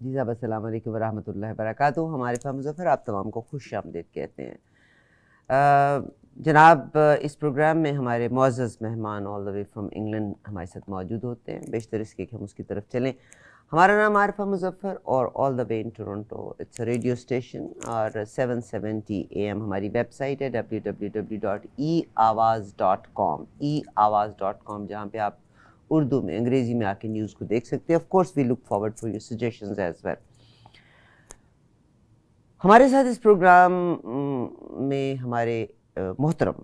جی صاحب السلام علیکم ورحمۃ اللہ وبرکاتہ. ہمارے فہم مظفر آپ تمام کو خوش آمدید کہتے ہیں. جناب اس پروگرام میں ہمارے معزز مہمان آل دا وے فرام انگلینڈ ہمارے ساتھ موجود ہوتے ہیں. بیشتر اس کے کہ ہم اس کی طرف چلیں. ہمارا نام عارفہ مظفر اور all the way in Toronto. It's a radio station اور 770 AM ہماری ویب سائٹ ہے www.eawaz.com eawaz.com جہاں پہ آپ اردو میں انگریزی میں آ کے نیوز کو دیکھ سکتے ہیں. Of course we look forward for your suggestions as well. ہمارے ساتھ اس پروگرام میں ہمارے محترم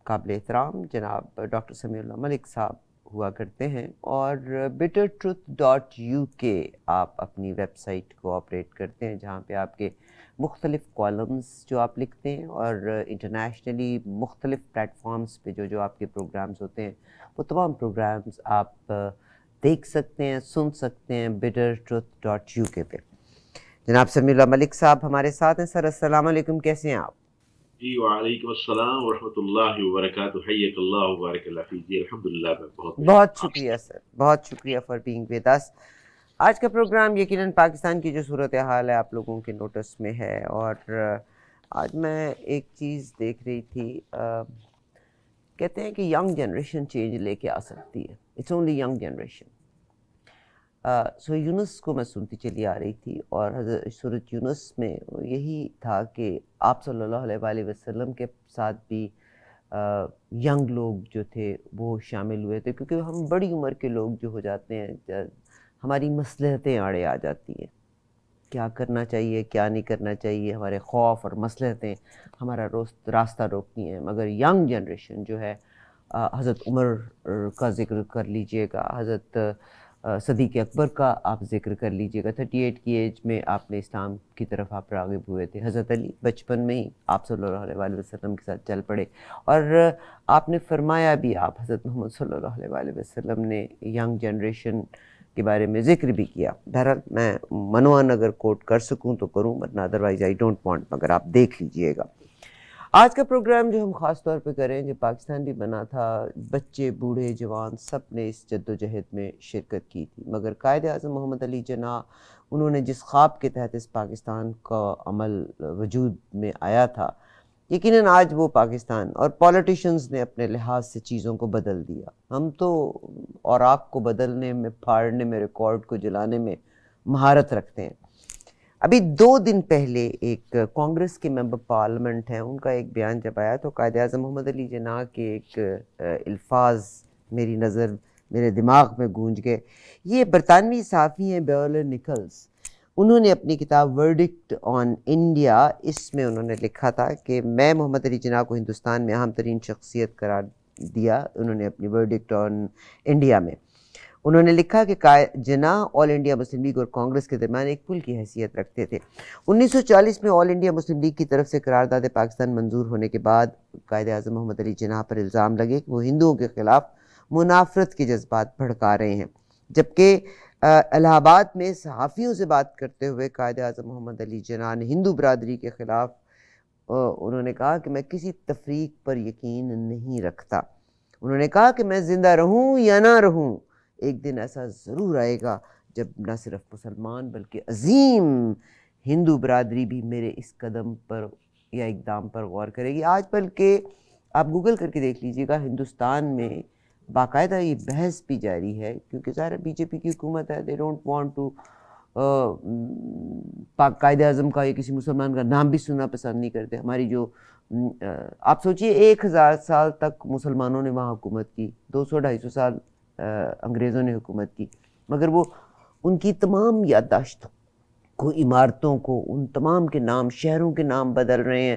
قابل احترام جناب ڈاکٹر سمیع اللہ ملک صاحب ہوا کرتے ہیں اور bittertruth.uk آپ اپنی ویب سائٹ کو آپریٹ کرتے ہیں جہاں پہ آپ کے مختلف کالمز جو آپ لکھتے ہیں اور انٹرنیشنلی مختلف پلیٹ فارمز پہ جو آپ کے پروگرامز ہوتے ہیں وہ تمام پروگرامز آپ دیکھ سکتے ہیں سن سکتے ہیں bittertruth.uk پہ. جناب سمیع اللہ ملک صاحب ہمارے ساتھ ہیں. سر السلام علیکم، کیسے ہیں آپ؟ جی وعلیکم السلام ورحمۃ اللہ وبرکاتہ. حیاک اللہ وبارک اللہ فیک. جی الحمدللہ میں بہت شکریہ سر، بہت شکریہ فار بینگ ود اس. آج کا پروگرام یقیناً پاکستان کی جو صورتحال ہے آپ لوگوں کے نوٹس میں ہے اور آج میں ایک چیز دیکھ رہی تھی. کہتے ہیں کہ ینگ جنریشن چینج لے کے آ سکتی ہے. It's only young generation. So Younis کو میں سنتی چلی آ رہی تھی اور حضرت سورۃ یونس میں یہی تھا کہ آپ صلی اللہ علیہ وآلہ وسلم کے ساتھ بھی ینگ لوگ جو تھے وہ شامل ہوئے تھے، کیونکہ ہم بڑی عمر کے لوگ جو ہو جاتے ہیں ہماری مصلحتیں آڑے آ جاتی ہیں. کیا کرنا چاہیے کیا نہیں کرنا چاہیے، ہمارے خوف اور مصلحتیں ہمارا راستہ روکتی ہیں. مگر ینگ جنریشن جو ہے، حضرت عمر کا ذکر کر لیجئے گا، حضرت صدیق اکبر کا آپ ذکر کر لیجئے گا. 38 کی ایج میں آپ نے اسلام کی طرف آپ راغب ہوئے تھے. حضرت علی بچپن میں ہی آپ صلی اللہ علیہ وآلہ وسلم کے ساتھ چل پڑے اور آپ نے فرمایا بھی، آپ حضرت محمد صلی اللہ علیہ وآلہ وسلم نے ینگ جنریشن کے بارے میں ذکر بھی کیا. بہرحال میں منوان اگر کوٹ کر سکوں تو کروں، ورنہ ادروائز آئی ڈونٹ وانٹ، مگر آپ دیکھ لیجئے گا. آج کا پروگرام جو ہم خاص طور پہ کریں، جو پاکستان بھی بنا تھا، بچے بوڑھے جوان سب نے اس جد و جہد میں شرکت کی تھی، مگر قائد اعظم محمد علی جناح انہوں نے جس خواب کے تحت اس پاکستان کا عمل وجود میں آیا تھا، یقیناً آج وہ پاکستان اور پولیٹیشنز نے اپنے لحاظ سے چیزوں کو بدل دیا. ہم تو اور آگ کو بدلنے میں، پھاڑنے میں، ریکارڈ کو جلانے میں مہارت رکھتے ہیں. ابھی 2 دن پہلے ایک کانگریس کے ممبر پارلیمنٹ ہیں، ان کا ایک بیان جب آیا تو قائد اعظم محمد علی جناح کے ایک الفاظ میرے دماغ میں گونج گئے. یہ برطانوی صحافی ہیں بیولر نکلز. انہوں نے اپنی کتاب ورڈکٹ آن انڈیا، اس میں انہوں نے لکھا تھا کہ میں محمد علی جناح کو ہندوستان میں اہم ترین شخصیت قرار دیا. انہوں نے اپنی ورڈکٹ آن انڈیا میں انہوں نے لکھا کہ جناح آل انڈیا مسلم لیگ اور کانگریس کے درمیان ایک پل کی حیثیت رکھتے تھے. 1940 میں آل انڈیا مسلم لیگ کی طرف سے قرارداد پاکستان منظور ہونے کے بعد قائد اعظم محمد علی جناح پر الزام لگے کہ وہ ہندوؤں کے خلاف منافرت کے جذبات بھڑکا رہے ہیں. جبکہ الہ آباد میں صحافیوں سے بات کرتے ہوئے قائد اعظم محمد علی جناح نے ہندو برادری کے خلاف انہوں نے کہا کہ میں کسی تفریق پر یقین نہیں رکھتا. انہوں نے کہا کہ میں زندہ رہوں یا نہ رہوں، ایک دن ایسا ضرور آئے گا جب نہ صرف مسلمان بلکہ عظیم ہندو برادری بھی میرے اس قدم پر یا اقدام پر غور کرے گی. آج بلکہ آپ گوگل کر کے دیکھ لیجئے گا، ہندوستان میں باقاعدہ یہ بحث بھی جاری ہے، کیونکہ ظاہر بی جے پی کی حکومت ہے. دے ڈونٹ وانٹ ٹو قائد اعظم کا یا کسی مسلمان کا نام بھی سننا پسند نہیں کرتے. ہماری جو آپ سوچئے 1000 سال تک مسلمانوں نے وہاں حکومت کی، 200-250 سال انگریزوں نے حکومت کی، مگر وہ ان کی تمام یادداشتوں کو، عمارتوں کو، ان تمام کے نام، شہروں کے نام بدل رہے ہیں.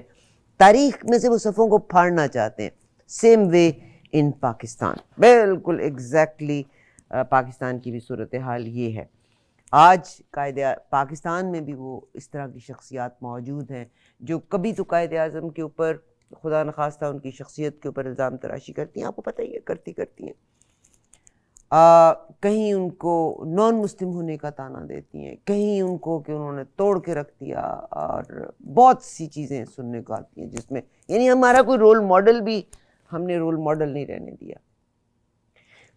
تاریخ میں سے وہ صفوں کو پھاڑنا چاہتے ہیں. سیم وے ان پاکستان، بالکل ایگزیکٹلی پاکستان کی بھی صورتحال یہ ہے. آج پاکستان میں بھی وہ اس طرح کی شخصیات موجود ہیں جو کبھی تو قائد اعظم کے اوپر خدا نخواستہ ان کی شخصیت کے اوپر الزام تراشی کرتی ہیں، آپ کو پتہ ہی ہے کرتی ہیں. کہیں ان کو نان مسلم ہونے کا تانا دیتی ہیں، کہیں ان کو کہ انہوں نے توڑ کے رکھ دیا، اور بہت سی چیزیں سننے کو آتی ہیں جس میں یعنی ہمارا کوئی رول ماڈل بھی ہم نے رول ماڈل نہیں رہنے دیا.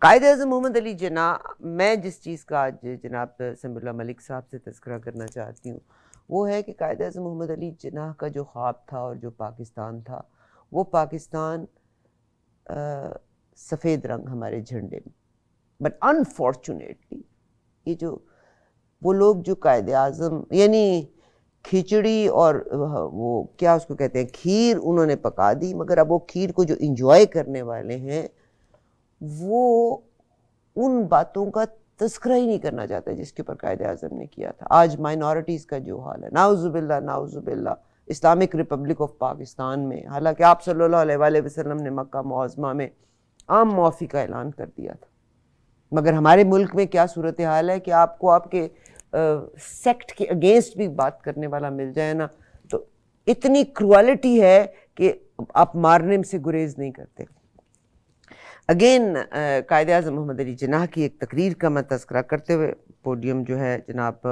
قائد اعظم محمد علی جناح، میں جس چیز کا آج جناب سمیع اللہ ملک صاحب سے تذکرہ کرنا چاہتی ہوں وہ ہے کہ قائد اعظم محمد علی جناح کا جو خواب تھا اور جو پاکستان تھا، وہ پاکستان سفید رنگ ہمارے جھنڈے میں، بٹ انفارچونیٹلی یہ جو وہ لوگ جو قائد اعظم یعنی کھچڑی اور وہ کیا اس کو کہتے ہیں کھیر انہوں نے پکا دی، مگر اب وہ کھیر کو جو انجوائے کرنے والے ہیں وہ ان باتوں کا تذکرہ ہی نہیں کرنا چاہتا جس کے اوپر قائد اعظم نے کیا تھا۔ آج مائنورٹیز کا جو حال ہے، نعوذ باللہ نعوذ باللہ، اسلامک ریپبلک آف پاکستان میں، حالانکہ آپ صلی اللہ علیہ وآلہ وسلم نے مکہ معظمہ میں عام معافی کا اعلان کر دیا تھا، مگر ہمارے ملک میں کیا صورتحال ہے کہ آپ کو آپ کے سیکٹ کے اگینسٹ بھی بات کرنے والا مل جائے نا تو اتنی کروالٹی ہے کہ آپ مارنے سے گریز نہیں کرتے۔ اگین قائد اعظم محمد علی جناح کی ایک تقریر کا میں تذکرہ کرتے ہوئے پوڈیم جو ہے جناب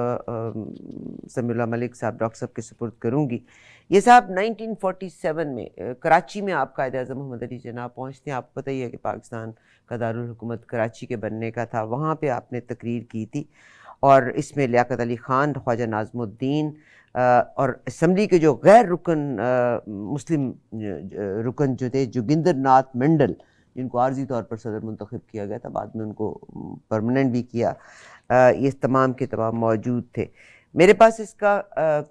سمیع اللہ ملک صاحب ڈاکٹر صاحب کے سپرد کروں گی۔ یہ صاحب 1947 میں کراچی میں آپ قائد اعظم محمد علی جناح پہنچتے ہیں۔ آپ کو پتہ ہی ہے کہ پاکستان کا دارالحکومت کراچی کے بننے کا تھا، وہاں پہ آپ نے تقریر کی تھی، اور اس میں لیاقت علی خان، خواجہ ناظم الدین اور اسمبلی کے جو غیر رکن مسلم رکن جو تھے، جوگندر ناتھ منڈل، جن کو عارضی طور پر صدر منتخب کیا گیا تھا، بعد میں ان کو پرماننٹ بھی کیا، یہ تمام کے تمام موجود تھے۔ میرے پاس اس کا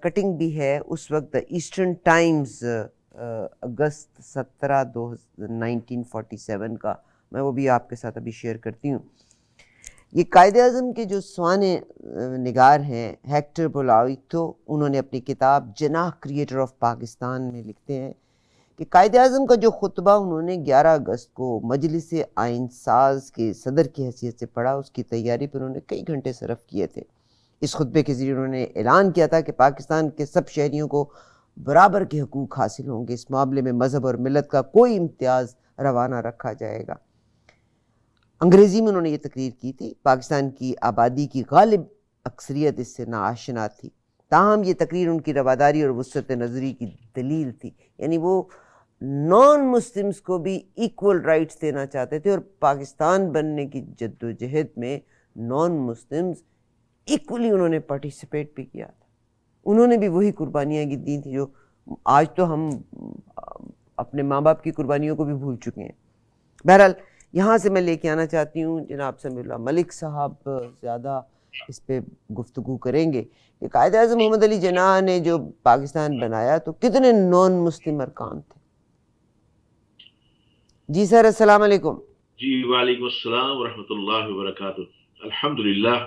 کٹنگ بھی ہے، اس وقت ایسٹرن ٹائمز اگست 17 1947 کا، میں وہ بھی آپ کے ساتھ ابھی شیئر کرتی ہوں۔ یہ قائد اعظم کے جو سوانح نگار ہیں ہیکٹر بولاویتو، انہوں نے اپنی کتاب جناح کریٹر آف پاکستان میں لکھتے ہیں کہ قائد اعظم کا جو خطبہ انہوں نے 11 اگست کو مجلس آئین ساز کے صدر کی حیثیت سے پڑھا، اس کی تیاری پر انہوں نے کئی گھنٹے صرف کیے تھے۔ اس خطبے کے ذریعے انہوں نے اعلان کیا تھا کہ پاکستان کے سب شہریوں کو برابر کے حقوق حاصل ہوں گے، اس معاملے میں مذہب اور ملت کا کوئی امتیاز روا نہ رکھا جائے گا۔ انگریزی میں انہوں نے یہ تقریر کی تھی، پاکستان کی آبادی کی غالب اکثریت اس سے ناآشنا تھی، تاہم یہ تقریر ان کی رواداری اور وسعت نظری کی دلیل تھی، یعنی وہ نان مسلمز کو بھی ایکول رائٹس دینا چاہتے تھے، اور پاکستان بننے کی جد و جہد میں نان مسلمز ایکولی انہوں نے پارٹیسپیٹ بھی کیا تھا، انہوں نے بھی وہی قربانیاں دی تھیں جو آج تو ہم اپنے ماں باپ کی قربانیوں کو بھی بھول چکے ہیں۔ بہرحال یہاں سے میں لے کے آنا چاہتی ہوں، جناب سمیع اللہ ملک صاحب زیادہ اس پہ گفتگو کریں گے کہ قائد اعظم محمد علی جناح نے جو پاکستان بنایا تو کتنے نان مسلم ارکان تھے۔ جی سر، السلام علیکم۔ جی وعلیکم السلام ورحمۃ اللہ وبرکاتہ۔ الحمدللہ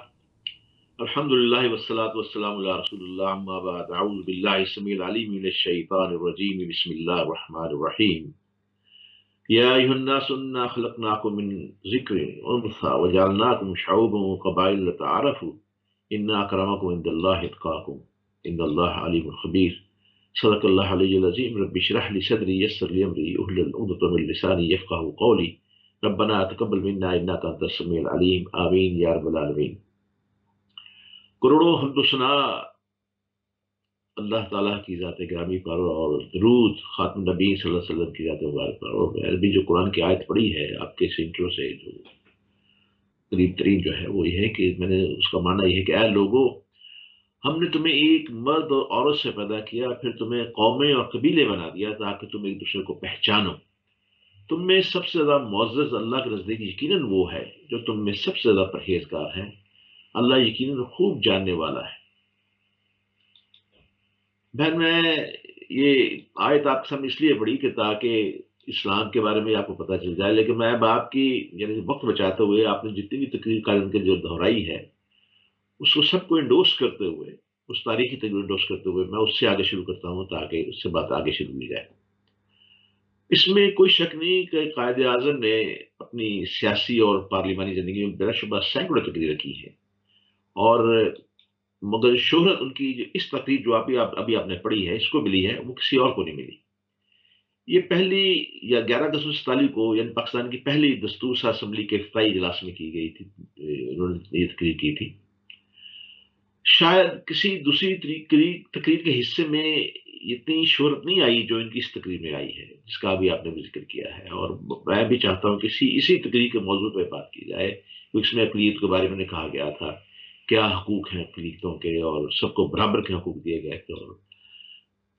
والصلاة والسلام علی رسول اللہ، اما بعد، اعوذ باللہ السمیع العلیم من الشیطان الرجیم، بسم اللہ الرحمن الرحیم۔ یا ایھا الناس انا خلقناکم من ذکر انثی وجعلناکم شعوبا وقبائل لتعارفوا ان اکرمکم عند اللہ اتقاکم ان اللہ علیم خبیر۔ صدق اللہ علیہ العظیم۔ رب اشرح لی صدری یسر لی امری احلل عقدۃ من لسانی یفقہوا قولی ربنا تقبل منا انک انت السمیع العلیم، آمین یا رب العالمین۔ کروڑوں حمد و ثنا اللہ تعالیٰ کی ذات گرامی پر، اور درود خاتم نبی صلی اللہ علیہ وسلم کی ذات مبارک پر۔ اور میں ابھی جو قرآن کی آیت پڑھی ہے آپ کے سینٹروں سے، جو قریب ترین جو ہے وہ یہ ہے کہ میں نے اس کا معنی یہ ہے کہ اے لوگوں، ہم نے تمہیں ایک مرد اور عورت سے پیدا کیا، پھر تمہیں قومیں اور قبیلے بنا دیا تاکہ تم ایک دوسرے کو پہچانو۔ تم میں سب سے زیادہ معزز اللہ کے نزدیک یقیناً وہ ہے جو تم میں سب سے زیادہ پرہیزگار ہے، اللہ یقیناً خوب جاننے والا ہے۔ بہن، میں یہ آیت آپ کے سامنے اس لیے پڑھی کہ تاکہ اسلام کے بارے میں آپ کو پتہ چل جائے، لیکن میں اب آپ کی یعنی وقت بچاتے ہوئے آپ نے جتنی بھی تقریر قائم کے جو دہرائی ہے اس کو سب کو انڈورس کرتے ہوئے، اس تاریخی تقریر انڈورس کرتے ہوئے میں اس سے آگے شروع کرتا ہوں تاکہ اس سے بات آگے شروع کی جائے۔ اس میں کوئی شک نہیں کہ قائد اعظم نے اپنی سیاسی اور پارلیمانی زندگی میں بلا شبہ سینکڑوں تقریریں کی ہیں، اور مگر شہرت ان کی اس تقریر جو ابھی آپ نے پڑھی ہے اس کو ملی ہے، وہ کسی اور کو نہیں ملی۔ یہ پہلی یا 11 اگست 1947 کو یعنی پاکستان کی پہلی دستور ساز اسمبلی کے افتتاحی اجلاس میں کی گئی تھی، انہوں نے یہ تقریر کی تھی۔ شاید کسی دوسری تقریر کے حصے میں اتنی شہرت نہیں آئی جو ان کی اس تقریر میں آئی ہے، جس کا ابھی آپ نے بھی ذکر کیا ہے، اور میں بھی چاہتا ہوں کہ اسی تقریر کے موضوع پہ بات کی جائے، کیونکہ اس میں اقلیت کے بارے میں کہا گیا تھا کیا حقوق ہیں اقلیتوں کے، اور سب کو برابر کے حقوق دیے گئے تھے، اور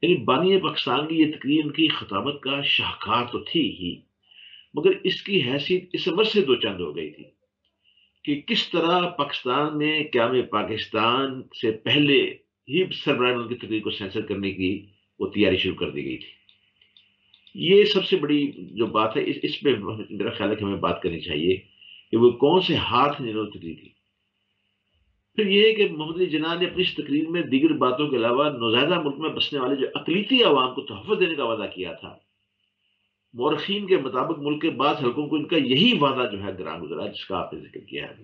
یعنی بانی پاکستان کی یہ تقریر ان کی خطابت کا شاہکار تو تھی ہی، مگر اس کی حیثیت اس عمر سے دو چند ہو گئی تھی کہ کس طرح پاکستان میں قیام پاکستان سے پہلے ہی سربراہ ملک کی تقریر کو سینسر کرنے کی وہ تیاری شروع کر دی گئی تھی۔ یہ سب سے بڑی جو بات ہے، اس پہ میرا خیال ہے کہ ہمیں بات کرنی چاہیے کہ وہ کون سے ہاتھ نے انہوں نے تقریر کی۔ پھر یہ ہے کہ محمد علی جناح نے اپنی اس تقریر میں دیگر باتوں کے علاوہ نوزائیدہ ملک میں بسنے والے جو اقلیتی عوام کو تحفظ دینے کا وعدہ کیا تھا، مورخین کے مطابق ملک کے بعض حلقوں کو ان کا یہی وعدہ جو ہے گراں گزرا، جس کا آپ نے ذکر کیا ہے۔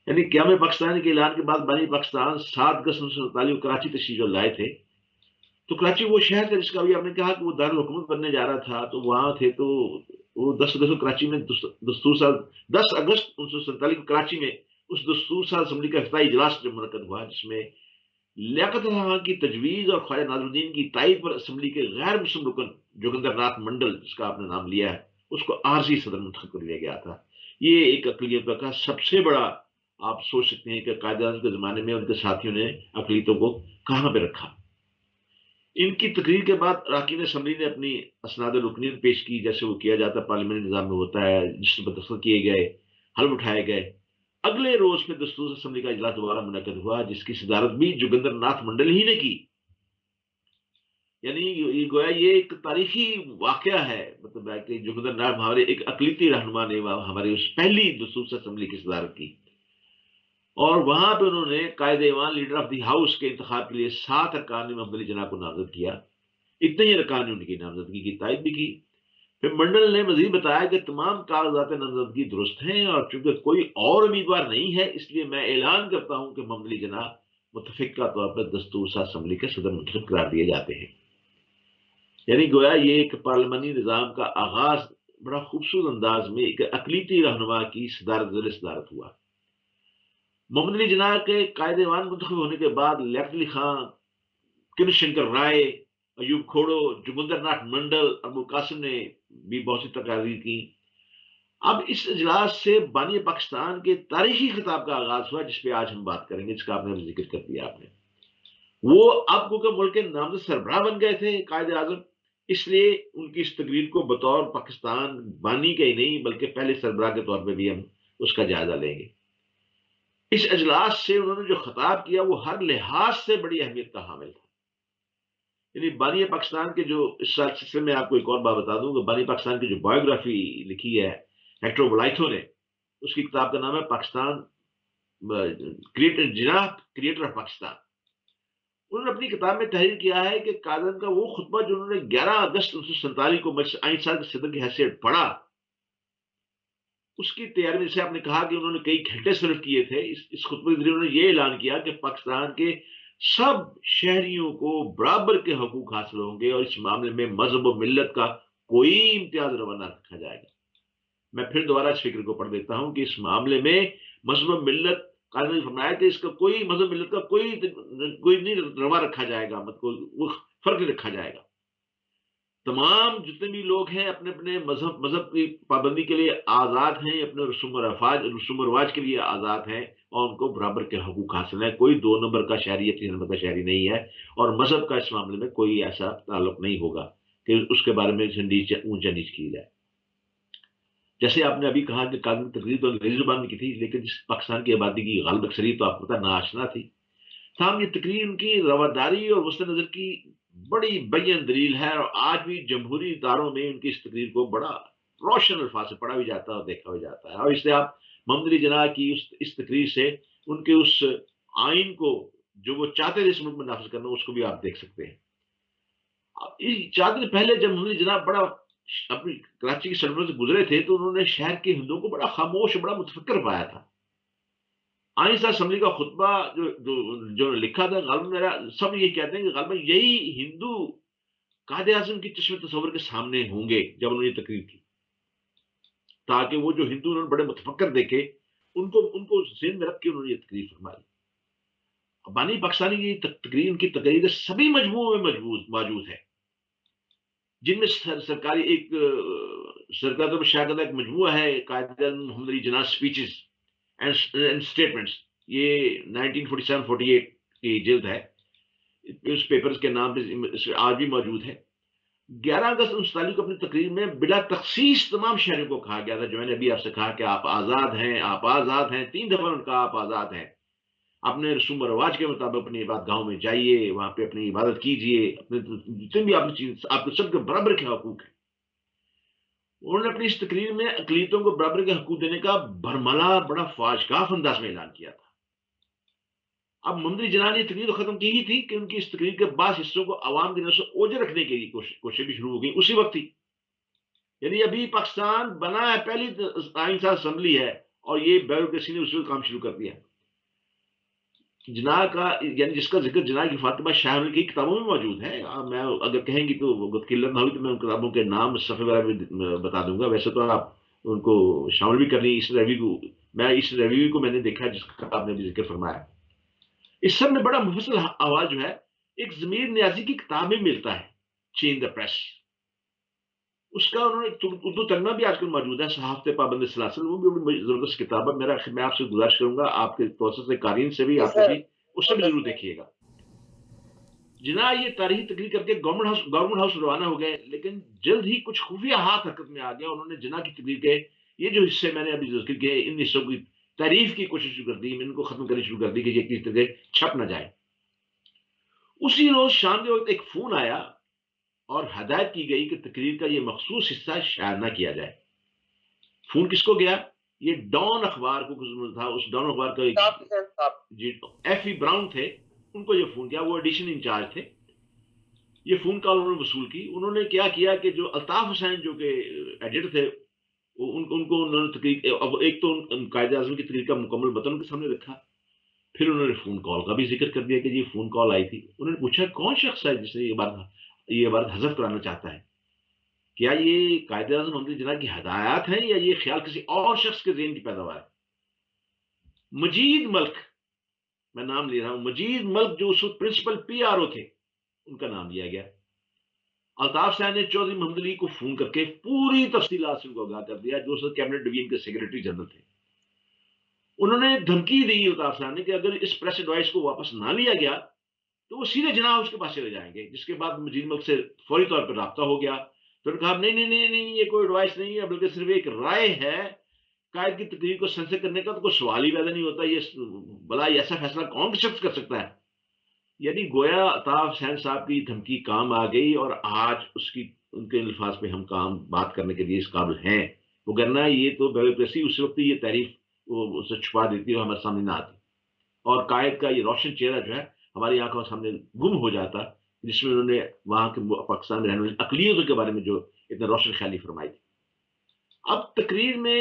یعنی قیام پاکستان کے اعلان کے بعد بانی پاکستان 7 اگست 1947 کراچی تشریف جو لائے تھے، تو کراچی وہ شہر تھا جس کا بھی آپ نے کہا کہ وہ دارالحکومت بننے جا رہا تھا، تو وہاں تھے تو وہ 10 اگست کو کراچی میں دستور ساز 10 اگست 1947 کو کراچی میں اس دستور ساز اسمبلی کا افتتاحی اجلاس جو منعقد ہوا، جس میں لیاقت علی خان کی تجویز اور خواجہ ناصر الدین کی تائید پر اسمبلی کے غیر مسلم رکن جوگندر ناتھ منڈل، جس کا آپ نے نام لیا ہے، اس کو عارضی صدر منتخب کر لیا گیا تھا۔ یہ ایک اقلیت کا سب سے بڑا، آپ سوچ سکتے ہیں کہ قائد اعظم کے زمانے میں ان کے ساتھیوں نے اقلیتوں کو کہاں پہ رکھا۔ ان کی تقریر کے بعد اراکین اسمبلی نے اپنی اسناد رکنیت پیش کی، جیسے وہ کیا جاتا ہے پارلیمنٹ نظام میں ہوتا ہے، جس پر دستخط کیے گئے، حلف اٹھائے گئے۔ اگلے روز پھر دستور اسمبلی کا اجلاس دوبارہ منعقد ہوا، جس کی صدارت بھی جوگندر ناتھ منڈل ہی نے کی۔ یعنی یہ گویا یہ ایک تاریخی واقعہ ہے، مطلب ہے کہ جوگندر ناتھ ہمارے ایک اقلیتی رہنما نے ہماری اس پہلی دستور اسمبلی کی صدارت کی، اور وہاں پہ انہوں نے قائد ایوان لیڈر آف دی ہاؤس کے انتخاب کے لیے 7 ارکان نے محمد علی جناح کو نامزد کیا۔ اتنے ہی ارکان نے ان کی نامزدگی کی تائید بھی کی۔ پھر منڈل نے مزید بتایا کہ تمام کاغذات نامزدگی درست ہیں، اور چونکہ کوئی اور امیدوار نہیں ہے، اس لیے میں اعلان کرتا ہوں کہ محمد علی جناح متفقہ طور پر دستور ساز اسمبلی کے صدر منتخب قرار دیے جاتے ہیں۔ یعنی گویا یہ ایک پارلیمانی نظام کا آغاز بڑا خوبصورت انداز میں ایک اقلیتی رہنما کی صدارت ہوا۔ محمد علی جناح کے قائد ایوان منتخب ہونے کے بعد لیاقت علی خان، کن شنکر رائے، ایوب کھوڑو، جوگندر ناتھ منڈل، ابو قاسم نے بھی بہت سی تقاریر کی۔ اب اس اجلاس سے بانی پاکستان کے تاریخی خطاب کا آغاز ہوا، جس پہ آج ہم بات کریں گے، جس کا آپ نے ذکر کر دیا آپ نے۔ وہ اب کو ملک کے نامزد سربراہ بن گئے تھے قائد اعظم، اس لیے ان کی اس تقریر کو بطور پاکستان بانی کے ہی نہیں بلکہ پہلے سربراہ کے طور پہ بھی ہم اس کا جائزہ لیں گے۔ اس اجلاس سے انہوں نے جو خطاب کیا وہ ہر لحاظ سے بڑی اہمیت کا حامل تھا۔ یعنی بانی پاکستان کے جو اس سلسلے میں آپ کو ایک اور بات بتا دوں کہ بانی پاکستان کی جو بایوگرافی لکھی ہے ہیکٹر ولائتھو نے، اس کی کتاب کا نام ہے پاکستان جناح کریٹر آف پاکستان۔ انہوں نے اپنی کتاب میں تحریر کیا ہے کہ قائد کا وہ خطبہ جو انہوں نے 11 اگست 1947 کو مجلس آئین ساز کے صدر کی حیثیت پڑھا، اس کی تیاری میں، جیسے آپ نے کہا کہ انہوں نے کئی گھنٹے صرف کیے تھے، اس خطبے کے ذریعے انہوں نے یہ اعلان کیا کہ پاکستان کے سب شہریوں کو برابر کے حقوق حاصل ہوں گے، اور اس معاملے میں مذہب و ملت کا کوئی امتیاز روا نہ رکھا جائے گا۔ میں پھر دوبارہ اس فکر کو پڑھ دیتا ہوں کہ اس معاملے میں مذہب و ملت، قائد نے فرمایا کہ اس کا کوئی مذہب ملت کا کوئی نہیں روا رکھا جائے گا، وہ فرق نہیں رکھا جائے گا۔ تمام جتنے بھی لوگ ہیں اپنے اپنے مذہب کی پابندی کے لیے آزاد ہیں، اپنے رسوم و رواج کے لیے آزاد ہیں، اور ان کو برابر کے حقوق حاصل ہیں۔ کوئی 2 نمبر کا شہری یا 3 نمبر کا شہری نہیں ہے، اور مذہب کا اس معاملے میں کوئی ایسا تعلق نہیں ہوگا کہ اس کے بارے میں اونچا نیچ کی جائے۔ جیسے آپ نے ابھی کہا کہ قانون تقریر تو انگریزی زبان میں کی تھی، لیکن جس پاکستان کی آبادی کی غالب اکثریت تو آپ کو پتہ ناآشنا تھی، تاہم یہ تقریر ان کی رواداری اور وسط نظر کی بڑی بین دلیل ہے، اور آج بھی جمہوری اداروں میں ان کی اس تقریر کو بڑا روشن الفاظ سے پڑھا بھی جاتا ہے اور دیکھا بھی جاتا ہے۔ اور اس سے آپ محمد علی جناح کی اس تقریر سے ان کے اس آئین کو جو وہ چاہتے تھے اس ملک میں نافذ کرنا، اس کو بھی آپ دیکھ سکتے ہیں۔ اب اس 4 دن پہلے جب محمد علی جناح بڑا اپنی کراچی کی سڑکوں سے گزرے تھے، تو انہوں نے شہر کے ہندوؤں کو بڑا خاموش، بڑا متفکر پایا تھا۔ آئین ساز اسمبلی کا خطبہ جو لکھا تھا، غالباً میرا سب یہ کہتے ہیں کہ غالباً یہی ہندو قائد اعظم کی چشم تصور کے سامنے ہوں گے جب انہوں نے یہ تقریر کی، تاکہ وہ جو ہندو انہوں نے بڑے متفکر دیکھے، ان کو ذہن میں رکھ کے انہوں نے یہ تقریر فرمائی۔ بانی پاکستانی کی تقریر، ان کی تقریر سبھی مجموعوں میں موجود ہے، جن میں سرکار شاہدہ ایک مجموعہ ہے قائد اعظم محمد Ali Jinnah speeches and statements, یہ 1947-48 کی جلد ہے، نیوز پیپرز کے نام پہ آج بھی موجود ہے۔ 11 اگست 1947 کو اپنی تقریر میں بلا تخصیص تمام شہریوں کو کہا گیا تھا، جو میں نے ابھی آپ سے کہا کہ آپ آزاد ہیں، آپ آزاد ہیں، 3 دفعہ ان کا آپ آزاد ہیں، اپنے رسوم و رواج کے مطابق اپنی عبادت گاہوں میں جائیے، وہاں پہ اپنی عبادت کیجیے، اپنے جتنے بھی آپ چیز، آپ کو سب کے برابر کے حقوق ہیں۔ انہوں نے اپنی اس تقریر میں اقلیتوں کو برابر کے حقوق دینے کا برملا بڑا فاجکاف انداز میں اعلان کیا تھا۔ اب محمد علی جناح نے تقریر ختم کی ہی تھی کہ ان کی اس تقریر کے بعض حصوں کو عوام کے نظر سے اوجھل رکھنے کے لیے کوششیں بھی شروع ہو گئی اسی وقت ہی، یعنی ابھی پاکستان بنا ہے، پہلی آئین اسمبلی ہے، اور یہ بیوروکریسی نے اس وقت کام شروع کر دیا۔ جناح کا، یعنی جس کا ذکر جناح کی فاطمہ شاہ کی کتابوں میں موجود ہے، میں اگر کہیں گی تو قلت نہ ہوئی تو میں ان کتابوں کے نام صفحے وغیرہ بھی بتا دوں گا، ویسے تو آپ ان کو شامل بھی کر لیں۔ اس ریویو کو میں نے دیکھا جس کا آپ نے بھی ذکر فرمایا، اس سب میں بڑا مفصل آواز جو ہے ایک ضمیر نیازی کی کتاب میں ملتا ہے، چین دا پریس، اس کا انہوں نے اردو ترجمہ بھی آج کل موجود ہے، صحافت پابند سلاسل، وہ بھی بڑی زبردست کتاب ہے۔ میں آپ سے گزارش کروں گا، آپ کے توسط سے قارئین سے بھی، آپ بھی اس سے بھی ضرور دیکھیے گا۔ جناح یہ تاریخی تقریر کر کے گورنمنٹ ہاؤس روانہ ہو گئے، لیکن جلد ہی کچھ خفیہ ہاتھ حرکت میں آ گیا، انہوں نے جناح کی تقریر کے یہ جو حصے میں نے ابھی ذکر کیے، ان حصوں کی تعریف کی کوشش شروع کر دی، ان کو ختم کرنی شروع کر دی کہ یہ کس طرح چھپ نہ جائے۔ اسی روز شام کے وقت ایک فون آیا اور ہدایت کی گئی کہ تقریر کا یہ مخصوص حصہ شائع نہ کیا جائے۔ فون کس کو گیا؟ یہ ڈان اخبار کو تھا، اس ڈان اخبار کا ایف ای براؤن تھے، ان کو یہ فون کیا، وہ ایڈیشن انچارج تھے۔ یہ فون کال انہوں نے وصول کی، انہوں نے کیا کیا کہ جو الطاف حسین جو کہ ایڈیٹر تھے، ان کو انہوں نے تقریر، اب ایک تو قائد اعظم کی تقریر کا مکمل متن ان کے سامنے رکھا، پھر انہوں نے فون کال کا بھی ذکر کر دیا کہ یہ فون کال آئی تھی۔ انہوں نے پوچھا کون شخص ہے جس نے یہ بات حذف کرانا چاہتا ہے، کیا یہ قائد اعظم محمد علی جناح کی ہدایات ہیں یا یہ خیال کسی اور شخص کے ذہن کی پیداوار ہے؟ مجید ملک، میں نام لے رہا ہوں، مجید ملک جو اس وقت پرنسپل پی آر او تھے، ان کا نام لیا گیا۔ الطاف صاحب نے چودھری محمد علی کو فون کر کے پوری تفصیلات سے ان کو آگاہ کر دیا، جو اس وقت کیبنٹ ڈویژن کے سیکرٹری جنرل تھے۔ انہوں نے دھمکی دی الطاف صاحب نے کہ اگر اس پریس ایڈوائس کو واپس نہ لیا گیا تو وہ سیدھے جناح اس کے پاس چلے جائیں گے، جس کے بعد مجید ملک سے فوری طور پر رابطہ ہو گیا۔ تو انہوں نے کہا نہیں نہیں نہیں نہیں، یہ کوئی ایڈوائس نہیں ہے، بلکہ صرف ایک رائے ہے، قائد کی تقریر کو سینسر کرنے کا تو کوئی سوال ہی پیدا نہیں ہوتا، یہ بلا ایسا فیصلہ کون شخص کر سکتا ہے؟ یعنی گویا الطاف حسین صاحب کی دھمکی کام آ گئی، اور آج اس کی ان کے الفاظ پہ ہم بات کرنے کے لیے اس قابل ہیں، وگرنہ یہ تو بیوروکریسی اس وقت یہ تعریف اسے چھپا دیتی ہے اور ہمارے سامنے نہ آتی، اور قائد کا یہ روشن چہرہ جو ہے ہماری آنکھوں کے سامنے گم ہو جاتا، جس میں انہوں نے وہاں کے پاکستان میں رہنے والی اقلیتوں کے بارے میں جو اتنا روشن خیالی فرمائی تھی۔ اب تقریر میں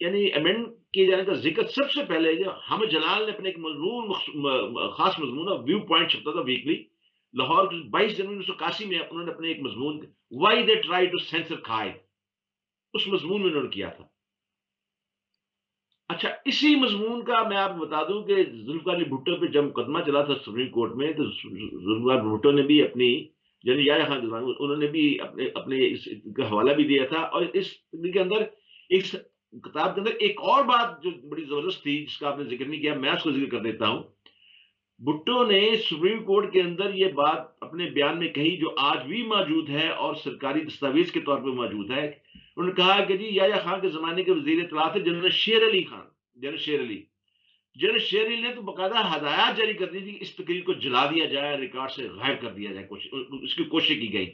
یعنی امینڈ کیے جانے کا ذکر سب سے پہلے جو ہم جلال نے اپنے ایک مضمون، خاص مضمون ویو پوائنٹ چھپتا تھا ویکلی، لاہور 22 جنوری 1981 میں انہوں نے اپنے ایک مضمون why they try to censor Quaid, اس مضمون میں انہوں نے کیا تھا۔ اچھا، اسی مضمون کا میں آپ کو بتا دوں کہ ذوالفقار علی بھٹو پہ جب مقدمہ چلا تھا سپریم کورٹ میں، تو ذوالفقار بھٹو نے بھی اپنی جنرل یحییٰ خان گیلانی، انہوں نے بھی اپنے اس کا حوالہ بھی دیا تھا، اور اس کے اندر اس کتاب کے اندر ایک اور بات جو بڑی زبردست تھی جس کا آپ نے ذکر نہیں کیا، میں اس کو ذکر کر دیتا ہوں۔ بھٹو نے سپریم کورٹ کے اندر یہ بات اپنے بیان میں کہی جو آج بھی موجود ہے اور سرکاری دستاویز کے طور پہ موجود ہے۔ انہوں نے کہا کہ جی یحییٰ خان کے زمانے کے وزیر اطلاعات تھے جنرل شیر علی خان، جنرل شیر علی نے تو باقاعدہ ہدایات جاری کر دی تھی کہ اس تقریر کو جلا دیا جائے، ریکارڈ سے غائب کر دیا جائے، اس کی کوشش کی گئی،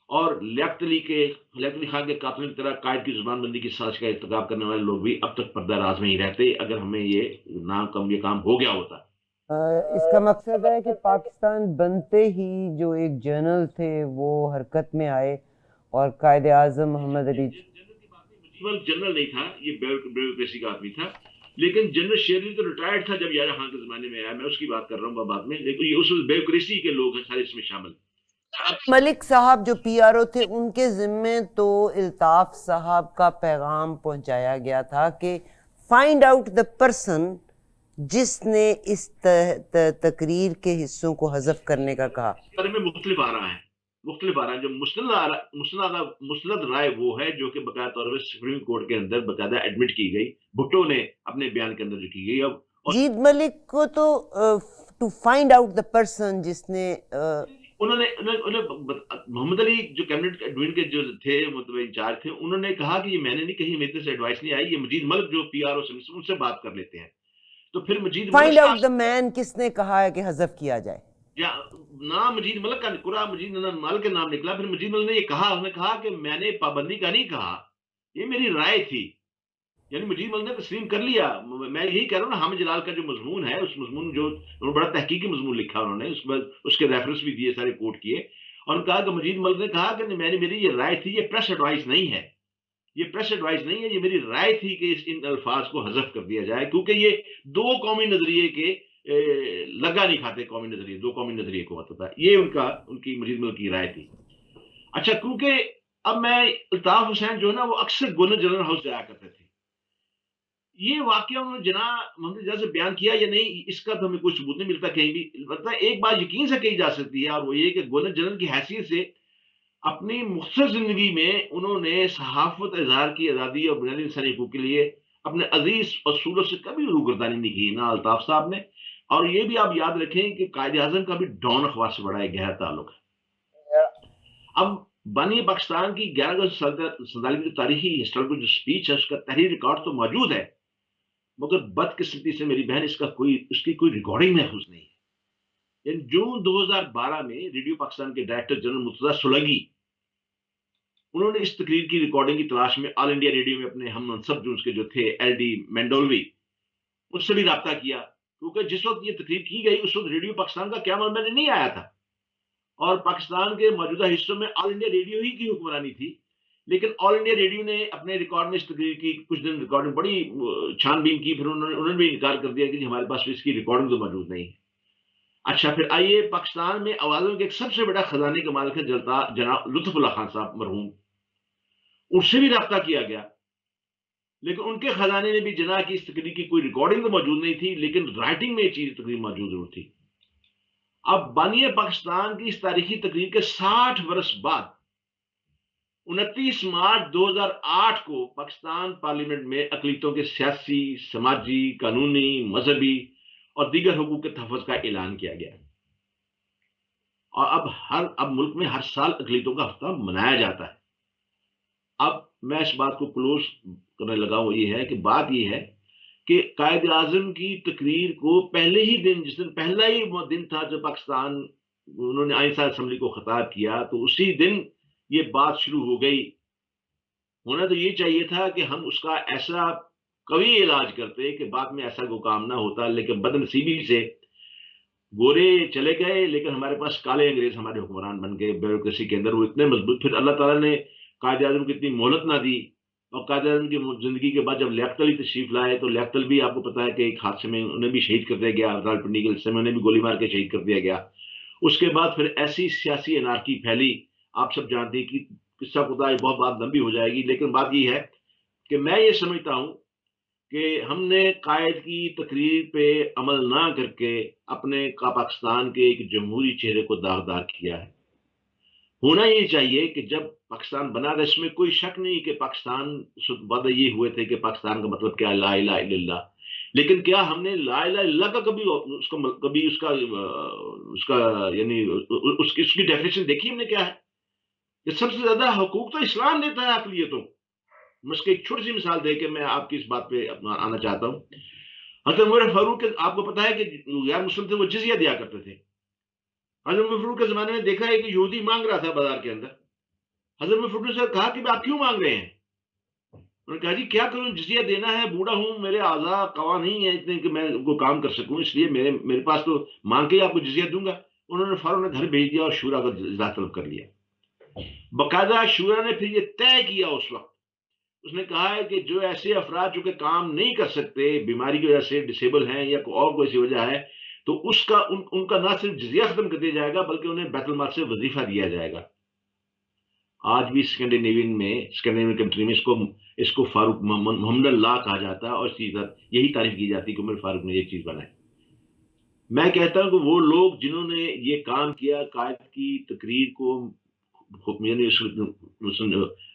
اور لیاقت علی خان کے قاتلوں کی طرح قائد کی زبان بندی کی سازش کا ارتکاب کرنے والے لوگ بھی اب تک پردہ راز میں ہی رہتے اگر ہمیں یہ کام ہو گیا ہوتا۔ اس کا مقصد ہے کہ پاکستان بنتے ہی جو ایک جنرل تھے وہ حرکت میں آئے، اور قائد اعظم محمد علی جنرل نہیں تھا، یہ بیوروکریسی کا آدمی تھا، لیکن جنرل شیر علی تو ریٹائرڈ تھا جب یحییٰ خان کے زمانے میں آیا، میں اس کی بات کر رہا ہوں بعد میں، لیکن یہ اس بیوروکریسی کے لوگ ہیں سارے اس میں شامل۔ ملک صاحب جو پی آر او تھے، ان کے ذمے تو الطاف صاحب کا پیغام پہنچایا گیا تھا کہ فائنڈ آؤٹ دا پرسن جس نے اس تقریر کے حصوں کو حذف کرنے کا کہا؟ اس بارے میں مختلف آ رہا ہے، مختلف آ رہا ہے. جو مسند رائے وہ ہے جو کہ باقاعدہ طور پر سپریم کورٹ کے اندر باقاعدہ ایڈمٹ کی گئی، بھٹو نے اپنے بیان کے اندر جو کی گئی. اب جید ملک کو تو to find out the person جس نے انہوں نے محمد علی جو کیبنٹ ایڈمن کے جو تھے مطلب انچارج تھے، انہوں نے کہا کہ یہ میں نے نہیں کہی، میرے سے ایڈوائس نہیں آئی، یہ مجید ملک جو پی آر او سے ان سے بات کر لیتے ہیں. تو پھر مجید ملک فائنڈ آؤٹ دا مین کس نے کہا ہے کہ حذف کیا جائے؟ یا نام مجید ملک کا قرآن مجید ملک کا نام نکلا. پھر مجید ملک نے یہ کہا، انہوں نے کہا کہ میں نے پابندی کا نہیں کہا، یہ میری رائے تھی. یعنی مجید ملک نے تسلیم کر لیا. میں یہی کہہ رہا ہوں نا، حامد جلال کا جو مضمون ہے، اس مضمون جو بڑا تحقیقی مضمون لکھا انہوں نے، اس کے ریفرنس بھی دیے، سارے کوٹ کیے، اور کہا کہ مجید ملک نے کہا کہ میری یہ رائے تھی، یہ پریس ایڈوائس نہیں ہے، یہ پریس ایڈوائس نہیں ہے، یہ میری رائے تھی کہ ان الفاظ کو حذف کر دیا جائے، کیونکہ یہ دو قومی نظریے کے لگا نہیں کھاتے. قومی نظریے، دو قومی نظریے کو مطلب ہے، یہ ان کی مجید ملک کی رائے تھی. اچھا، کیونکہ اب میں الطاف حسین جو ہے نا، وہ اکثر گورنر جنرل ہاؤس جایا کرتے تھے. یہ واقعہ انہوں نے جناب محمد جہاں سے بیان کیا یا نہیں، اس کا تو ہمیں کوئی ثبوت نہیں ملتا کہیں بھی. البتہ ایک بات یقین سے کہی جا سکتی ہے، اور وہ یہ کہ گورنر جنرل کی حیثیت سے اپنی مختصر زندگی میں انہوں نے صحافت، اظہار کی آزادی اور بنیادی انسانی حقوق کے لیے اپنے عزیز اصولوں سے کبھی روگردانی نہیں کی، نہ الطاف صاحب نے. اور یہ بھی آپ یاد رکھیں کہ قائد اعظم کا بھی ڈان اخبار سے بڑا ایک گہرا تعلق ہے. اب بانی پاکستان کی 11 اگست 1947 کی جو تاریخی ہسٹوریکل جو اسپیچ ہے، اس کا تحریر ریکارڈ تو موجود ہے، مگر بدقسمتی سے میری بہن اس کی کوئی ریکارڈنگ محفوظ نہیں ہے. یعنی جون 2012 میں ریڈیو پاکستان کے ڈائریکٹر جنرل مرتضی سولنگی، انہوں نے اس تقریر کی ریکارڈنگ کی تلاش میں آل انڈیا ریڈیو میں اپنے ہم منصب جو اس کے جو تھے ایل ڈی مینڈولوی، اس سے بھی رابطہ کیا، کیونکہ جس وقت یہ تقریر کی گئی اس وقت ریڈیو پاکستان کا قیام میں نہیں آیا تھا، اور پاکستان کے موجودہ حصوں میں آل انڈیا ریڈیو ہی کی حکمرانی تھی. لیکن آل انڈیا ریڈیو نے اپنے ریکارڈ میں اس تقریر کی کچھ دن ریکارڈنگ بڑی چھان بین کی، پھر انہوں نے بھی انکار کر دیا کہ جی ہمارے پاس اس کی ریکارڈنگ تو موجود نہیں ہے. اچھا، پھر آئیے پاکستان میں آوازوں کے ایک سب سے بڑا خزانے کا مالک ہے جناب لطف اللہ خان صاحب مرحوم، اس سے بھی رابطہ کیا گیا، لیکن ان کے خزانے میں بھی جناب کی اس تقریر کی کوئی ریکارڈنگ تو موجود نہیں تھی، لیکن رائٹنگ میں یہ چیز تقریر موجود ضرور تھی. اب بانی پاکستان کی اس تاریخی تقریر کے 60 برس بعد 29 مارچ 2008 کو پاکستان پارلیمنٹ میں اقلیتوں کے سیاسی، سماجی، قانونی، مذہبی اور دیگر حقوق کے تحفظ کا اعلان کیا گیا. اور اب ملک میں ہر سال اقلیتوں کا ہفتہ منایا جاتا ہے. اب میں اس بات کو کلوز کرنے لگا، وہ یہ ہے کہ بات یہ ہے کہ قائد اعظم کی تقریر کو پہلے ہی دن، جس دن پہلا ہی وہ دن تھا جب پاکستان انہوں نے آئین ساز اسمبلی کو خطاب کیا، تو اسی دن یہ بات شروع ہو گئی. ہونا تو یہ چاہیے تھا کہ ہم اس کا ایسا قوی علاج کرتے کہ بعد میں ایسا کوئی کام نہ ہوتا، لیکن بدنصیبی سے گورے چلے گئے، لیکن ہمارے پاس کالے انگریز ہمارے حکمران بن گئے بیوروکریسی کے اندر. وہ اتنے مضبوط، پھر اللہ تعالیٰ نے قائد اعظم کو اتنی مہلت نہ دی، اور قائد اعظم کی زندگی کے بعد جب لیاقت علی تشریف لائے تو لیاقت علی بھی آپ کو پتا ہے کہ ایک حادثے میں انہیں بھی شہید کر دیا گیا، راولپنڈی کے حصے میں انہیں بھی گولی مار کے شہید کر دیا گیا. اس کے بعد پھر ایسی سیاسی انارکی پھیلی، آپ سب جانتے ہیں کہ قصہ خدا بہت بات لمبی ہو جائے گی، لیکن بات یہ ہے کہ میں یہ سمجھتا ہوں کہ ہم نے قائد کی تقریر پہ عمل نہ کر کے اپنے پاکستان کے ایک جمہوری چہرے کو داغدار کیا ہے. ہونا یہ چاہیے کہ جب پاکستان بنا تھا، اس میں کوئی شک نہیں کہ پاکستان وعدے یہ ہوئے تھے کہ پاکستان کا مطلب کیا ہے، لا الہ الا اللہ. لیکن کیا ہم نے لا الہ الا اللہ کا کبھی اس کا یعنی اس کی ڈیفینیشن دیکھی ہم نے کیا ہے؟ کہ سب سے زیادہ حقوق تو اسلام دیتا ہے اقلیتوں. میں اس کی ایک چھوٹی سی مثال دے کے میں آپ کی اس بات پہ آنا چاہتا ہوں. حضرت عمر فاروق آپ کو پتا ہے کہ غیر مسلم تھے، وہ جزیہ دیا کرتے تھے. حضرت عمر فاروق کے زمانے میں دیکھا ہے کہ یہودی مانگ رہا تھا بازار کے اندر. حضرت عمر فاروق نے کہا کہ آپ کیوں مانگ رہے ہیں؟ انہوں نے کہا جی کیا کروں، جزیہ دینا ہے، بوڑھا ہوں، میرے اعضاء قوا نہیں ہیں اتنے کہ میں کو کام کر سکوں، اس لیے میرے پاس تو مانگ کے آپ کو جزیہ دوں گا. انہوں نے فاروق نے گھر بھیج دیا اور شورا کا اجلاس طلب کر لیا. باقاعدہ شورا نے پھر یہ طے کیا، اس وقت اس نے کہا ہے کہ جو ایسے افراد جو کہ کام نہیں کر سکتے، بیماری کی وجہ سے ڈسیبل ہیں یا اور کوئی سی وجہ ہے، تو ان کا نہ صرف جزیہ ختم کر دیا جائے گا بلکہ انہیں بیت المال سے وظیفہ دیا جائے گا. آج بھی اسکینڈینیوین کنٹری میں اس کو اس کو فاروق محمد اللہ کہا جاتا ہے، اور یہی تعریف کی جاتی ہے کہ عمر فاروق نے یہ چیز بنائی۔ میں کہتا ہوں کہ وہ لوگ جنہوں نے یہ کام کیا، قائد کی تقریر کو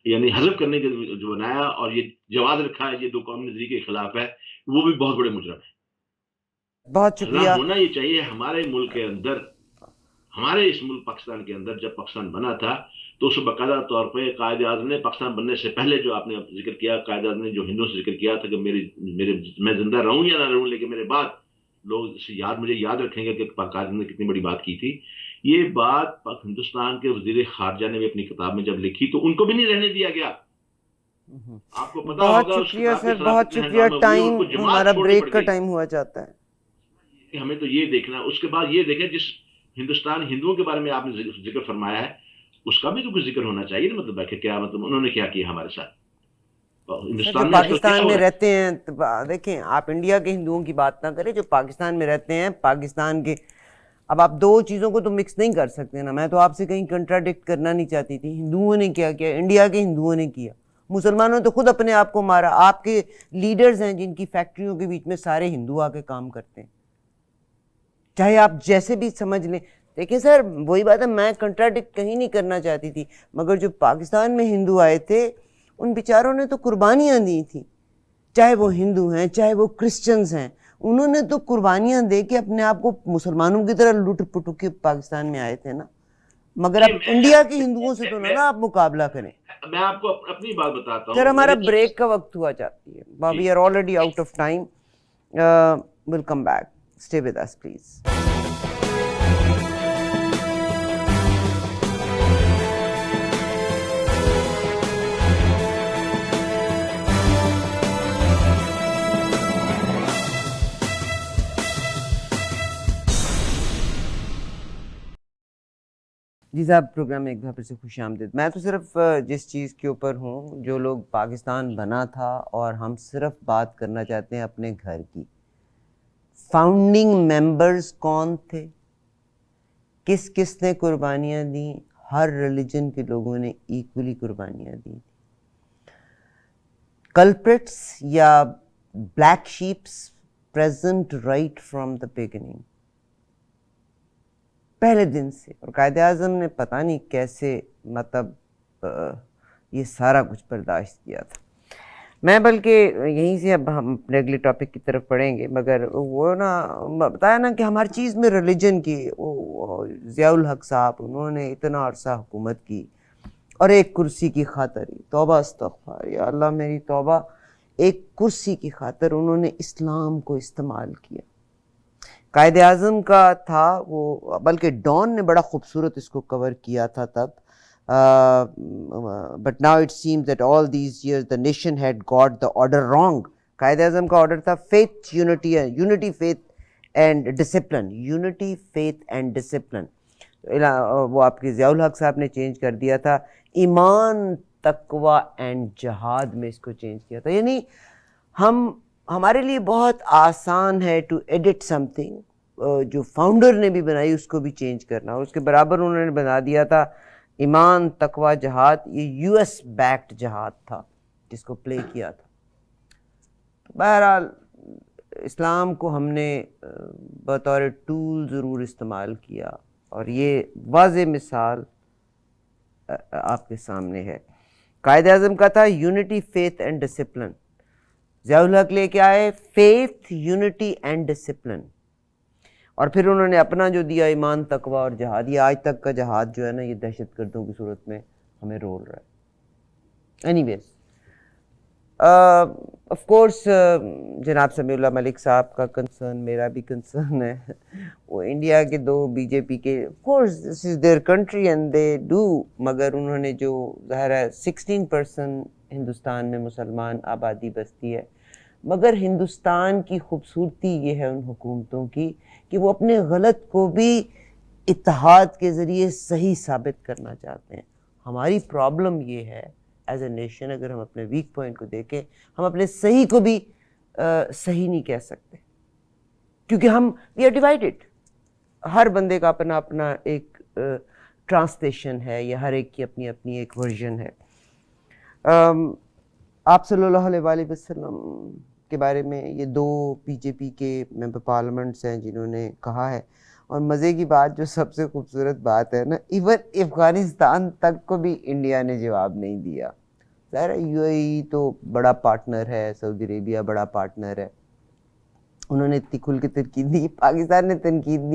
یعنی حذف کرنے کے جو بنایا اور یہ جواز رکھا ہے یہ دو قومی نظریے کے خلاف ہے، وہ بھی بہت بڑے مجرم ہیں۔ بہت سزا شکریہ۔ ہونا یہ چاہیے ہمارے ملک کے اندر، ہمارے اس ملک پاکستان کے اندر جب پاکستان بنا تھا تو اس باقاعدہ طور پہ قائد اعظم نے پاکستان بننے سے پہلے جو آپ نے ذکر کیا، قائد اعظم نے جو ہندوؤں سے ذکر کیا تھا کہ میں زندہ رہوں یا نہ رہوں لیکن میرے بعد لوگ مجھے یاد رکھیں گے کہ قائد اعظم نے کتنی بڑی بات کی تھی۔ یہ بات ہندوستان کے وزیر خارجہ نے بھی اپنی کتاب میں جب لکھی تو ان کو بھی نہیں رہنے دیا گیا۔ آپ کو پتا بہت ہوگا اس شکریہ کتاب کی سر، صلاح بہت کتنے شکریہ۔ ہنگامے ہوئے، ٹائم ان کو جماعت ہمارا چھوڑنی بریک پڑ کا گئی۔ ٹائم ہوا جاتا ہے۔ کہ ہمیں تو یہ دیکھنا، اس کے بعد یہ دیکھیں جس ہندوستان ہندوؤں کے بارے میں آپ نے ذکر فرمایا ہے اس کا بھی تو کچھ ذکر ہونا چاہیے نا، مطلب ہے کہ کیا مطلب انہوں نے کیا کیا ہمارے ساتھ سر جو ہندوستان میں آج کل کیا پاکستان ہو میں رہا ہے؟ رہتے ہیں، دیکھیں آپ انڈیا کے ہندوؤں کی بات نہ کریں، جو پاکستان میں رہتے ہیں پاکستان کے، اب آپ دو چیزوں کو تو مکس نہیں کر سکتے نا۔ میں تو آپ سے کہیں کنٹراڈکٹ کرنا نہیں چاہتی تھی۔ ہندوؤں نے کیا کیا، انڈیا کے ہندوؤں نے کیا، مسلمانوں نے تو خود اپنے آپ کو مارا۔ آپ کے لیڈرز ہیں جن کی فیکٹریوں کے بیچ میں سارے ہندو آ کے کام کرتے ہیں، چاہے آپ جیسے بھی سمجھ لیں۔ دیکھیں سر وہی بات ہے، میں کنٹراڈکٹ کہیں نہیں کرنا چاہتی تھی، مگر جو پاکستان میں ہندو آئے تھے ان بیچاروں نے تو قربانیاں دی تھیں، چاہے وہ ہندو ہیں چاہے وہ کرسچنز ہیں، انہوں نے تو قربانیاں دے کے اپنے آپ کو مسلمانوں کی طرح لٹ پٹو کے پاکستان میں آئے تھے نا۔ مگر اب انڈیا کے ہندوؤں سے تو نہ آپ مقابلہ کریں۔ میں آپ کو اپنی بات بتاتا سر ہوں، ہمارا بریک کا وقت ہوا جاتی ہے، we are already out of time, will come back, stay with us please. جی صاحب، پروگرام میں ایک دفعہ پھر سے خوش آمدید۔ میں تو صرف جس چیز کے اوپر ہوں، جو لوگ پاکستان بنا تھا اور ہم صرف بات کرنا چاہتے ہیں اپنے گھر کی۔ فاؤنڈنگ ممبرز کون تھے، کس کس نے قربانیاں دیں؟ ہر ریلیجن کے لوگوں نے ایکولی قربانیاں دیں۔ کلپرٹس یا black shapes present right from the beginning, پہلے دن سے۔ اور قائد اعظم نے پتہ نہیں کیسے مطلب یہ سارا کچھ برداشت کیا تھا۔ میں بلکہ یہیں سے اب ہم اپنے اگلے ٹاپک کی طرف پڑھیں گے، مگر وہ نا بتایا نا کہ ہماری چیز میں ریلیجن کی، ضیاء الحق صاحب انہوں نے اتنا عرصہ حکومت کی اور ایک کرسی کی خاطر ہی، توبہ استغفار یا اللہ میری توبہ، ایک کرسی کی خاطر انہوں نے اسلام کو استعمال کیا۔ قائد اعظم کا تھا وہ، بلکہ ڈان نے بڑا خوبصورت اس کو کور کیا تھا تب، but now it seems that all these years the nation had got the order wrong. Quaid Azam کا آرڈر تھا faith unity faith and discipline, unity faith and discipline. وہ آپ کے ضیاء الحق صاحب نے چینج کر دیا تھا ایمان تقوی اینڈ جہاد میں اس کو چینج کیا تھا۔ یعنی ہمارے لیے بہت آسان ہے ٹو ایڈٹ سم تھنگ، جو فاؤنڈر نے بھی بنائی اس کو بھی چینج کرنا، اور اس کے برابر انہوں نے بنا دیا تھا ایمان تقوی جہاد۔ یہ یو ایس بیکڈ جہاد تھا جس کو پلے کیا تھا۔ بہرحال اسلام کو ہم نے بطور ٹول ضرور استعمال کیا، اور یہ واضح مثال آپ کے سامنے ہے۔ قائد اعظم کا تھا unity faith and discipline, Zia الحق لے کے آئے فیتھ یونٹی اینڈ ڈسپلن، اور پھر انہوں نے اپنا جو دیا ایمان تقوی اور جہاد۔ یہ آج تک کا جہاد جو ہے نا یہ دہشت گردوں کی صورت میں ہمیں رول رہا ہے۔ اینی ویز آف کورس جناب سمیع اللہ ملک صاحب کا کنسرن میرا بھی کنسرن ہے۔ وہ انڈیا کے دو بی جے پی کے، of course this is there country and they do, مگر انہوں نے جو ظاہر ہے 16% ہندوستان میں مسلمان آبادی بستی ہے، مگر ہندوستان کی خوبصورتی یہ ہے ان حکومتوں کی کہ وہ اپنے غلط کو بھی اتحاد کے ذریعے صحیح ثابت کرنا چاہتے ہیں۔ ہماری پرابلم یہ ہے ایز اے نیشن، اگر ہم اپنے ویک پوائنٹ کو دیکھیں، ہم اپنے صحیح کو بھی صحیح نہیں کہہ سکتے، کیونکہ ہم وی آر ڈیوائڈیڈ۔ ہر بندے کا اپنا اپنا ایک ٹرانسلیشن ہے، یا ہر ایک کی اپنی اپنی ایک ورژن ہے۔ آپ صلی اللہ علیہ وآلہ وسلم کے بارے میں یہ دو پی جے پی کے ممبر پارلیمنٹس ہیں جنہوں نے کہا ہے، اور مزے کی بات جو سب سے خوبصورت بات ہے نا، ایون افغانستان تک کو بھی انڈیا نے جواب نہیں دیا. ظاہر ہے یو اے ای تو بڑا پارٹنر ہے، سعودی عربیہ بڑا پارٹنر ہے، انہوں نے اتنی کھل کے تنقید دی. پاکستان نے تنقید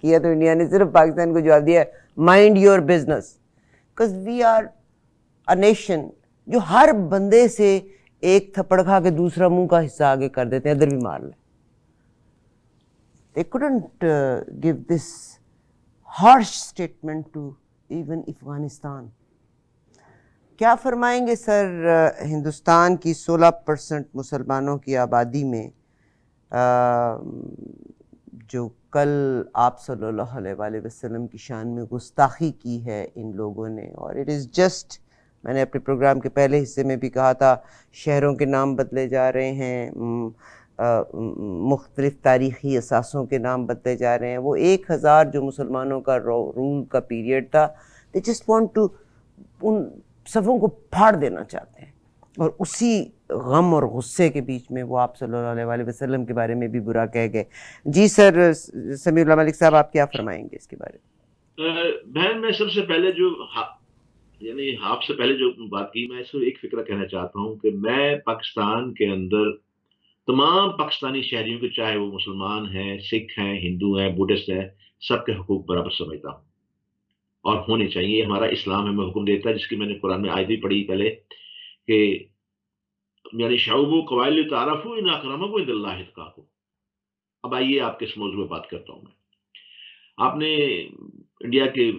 کیا تو انڈیا نے صرف پاکستان کو جواب دیا mind your business, because we are a nation جو ہر بندے سے ایک تھپڑ کھا کے دوسرا منہ کا حصہ آگے کر دیتے ہیں، ادھر بھی مار لیں. They couldn't give this harsh statement to even Afghanistan. کیا فرمائیں گے سر ہندوستان کی 16% مسلمانوں کی آبادی میں جو کل آپ صلی اللہ علیہ وآلہ وسلم کی شان میں گستاخی کی ہے ان لوگوں نے، اور اٹ از جسٹ، میں نے اپنے پروگرام کے پہلے حصے میں بھی کہا تھا، شہروں کے نام بدلے جا رہے ہیں، مختلف تاریخی اثاثوں کے نام بدلے جا رہے ہیں. وہ 1000 جو مسلمانوں کا رول کا پیریڈ تھا، they just want to ان صفوں کو پھاڑ دینا چاہتے ہیں، اور اسی غم اور غصے کے بیچ میں وہ آپ صلی اللہ علیہ وآلہ وسلم کے بارے میں بھی برا کہہ گئے. جی سر سمیع اللہ ملک صاحب، آپ کیا فرمائیں گے اس کے بارے میں؟ بہن میں سب سے پہلے یعنی آپ سے پہلے جو بات کی، میں اس کو ایک فکرہ کہنا چاہتا ہوں کہ میں پاکستان کے اندر تمام پاکستانی شہریوں کے، چاہے وہ مسلمان ہیں، سکھ ہیں، ہندو ہیں، بدھسٹ ہیں، سب کے حقوق برابر سمجھتا ہوں اور ہونے چاہیے. ہمارا اسلام ہمیں حکم دیتا ہے، جس کی میں نے قرآن میں آیت بھی پڑھی پہلے، کہ یعنی شعوب و قبائل تعارفوا ان اکرمکم عند اللہ اتقاکم. اب آئیے آپ کے اس موضوع پہ بات کرتا ہوں میں. آپ نے انڈیا کے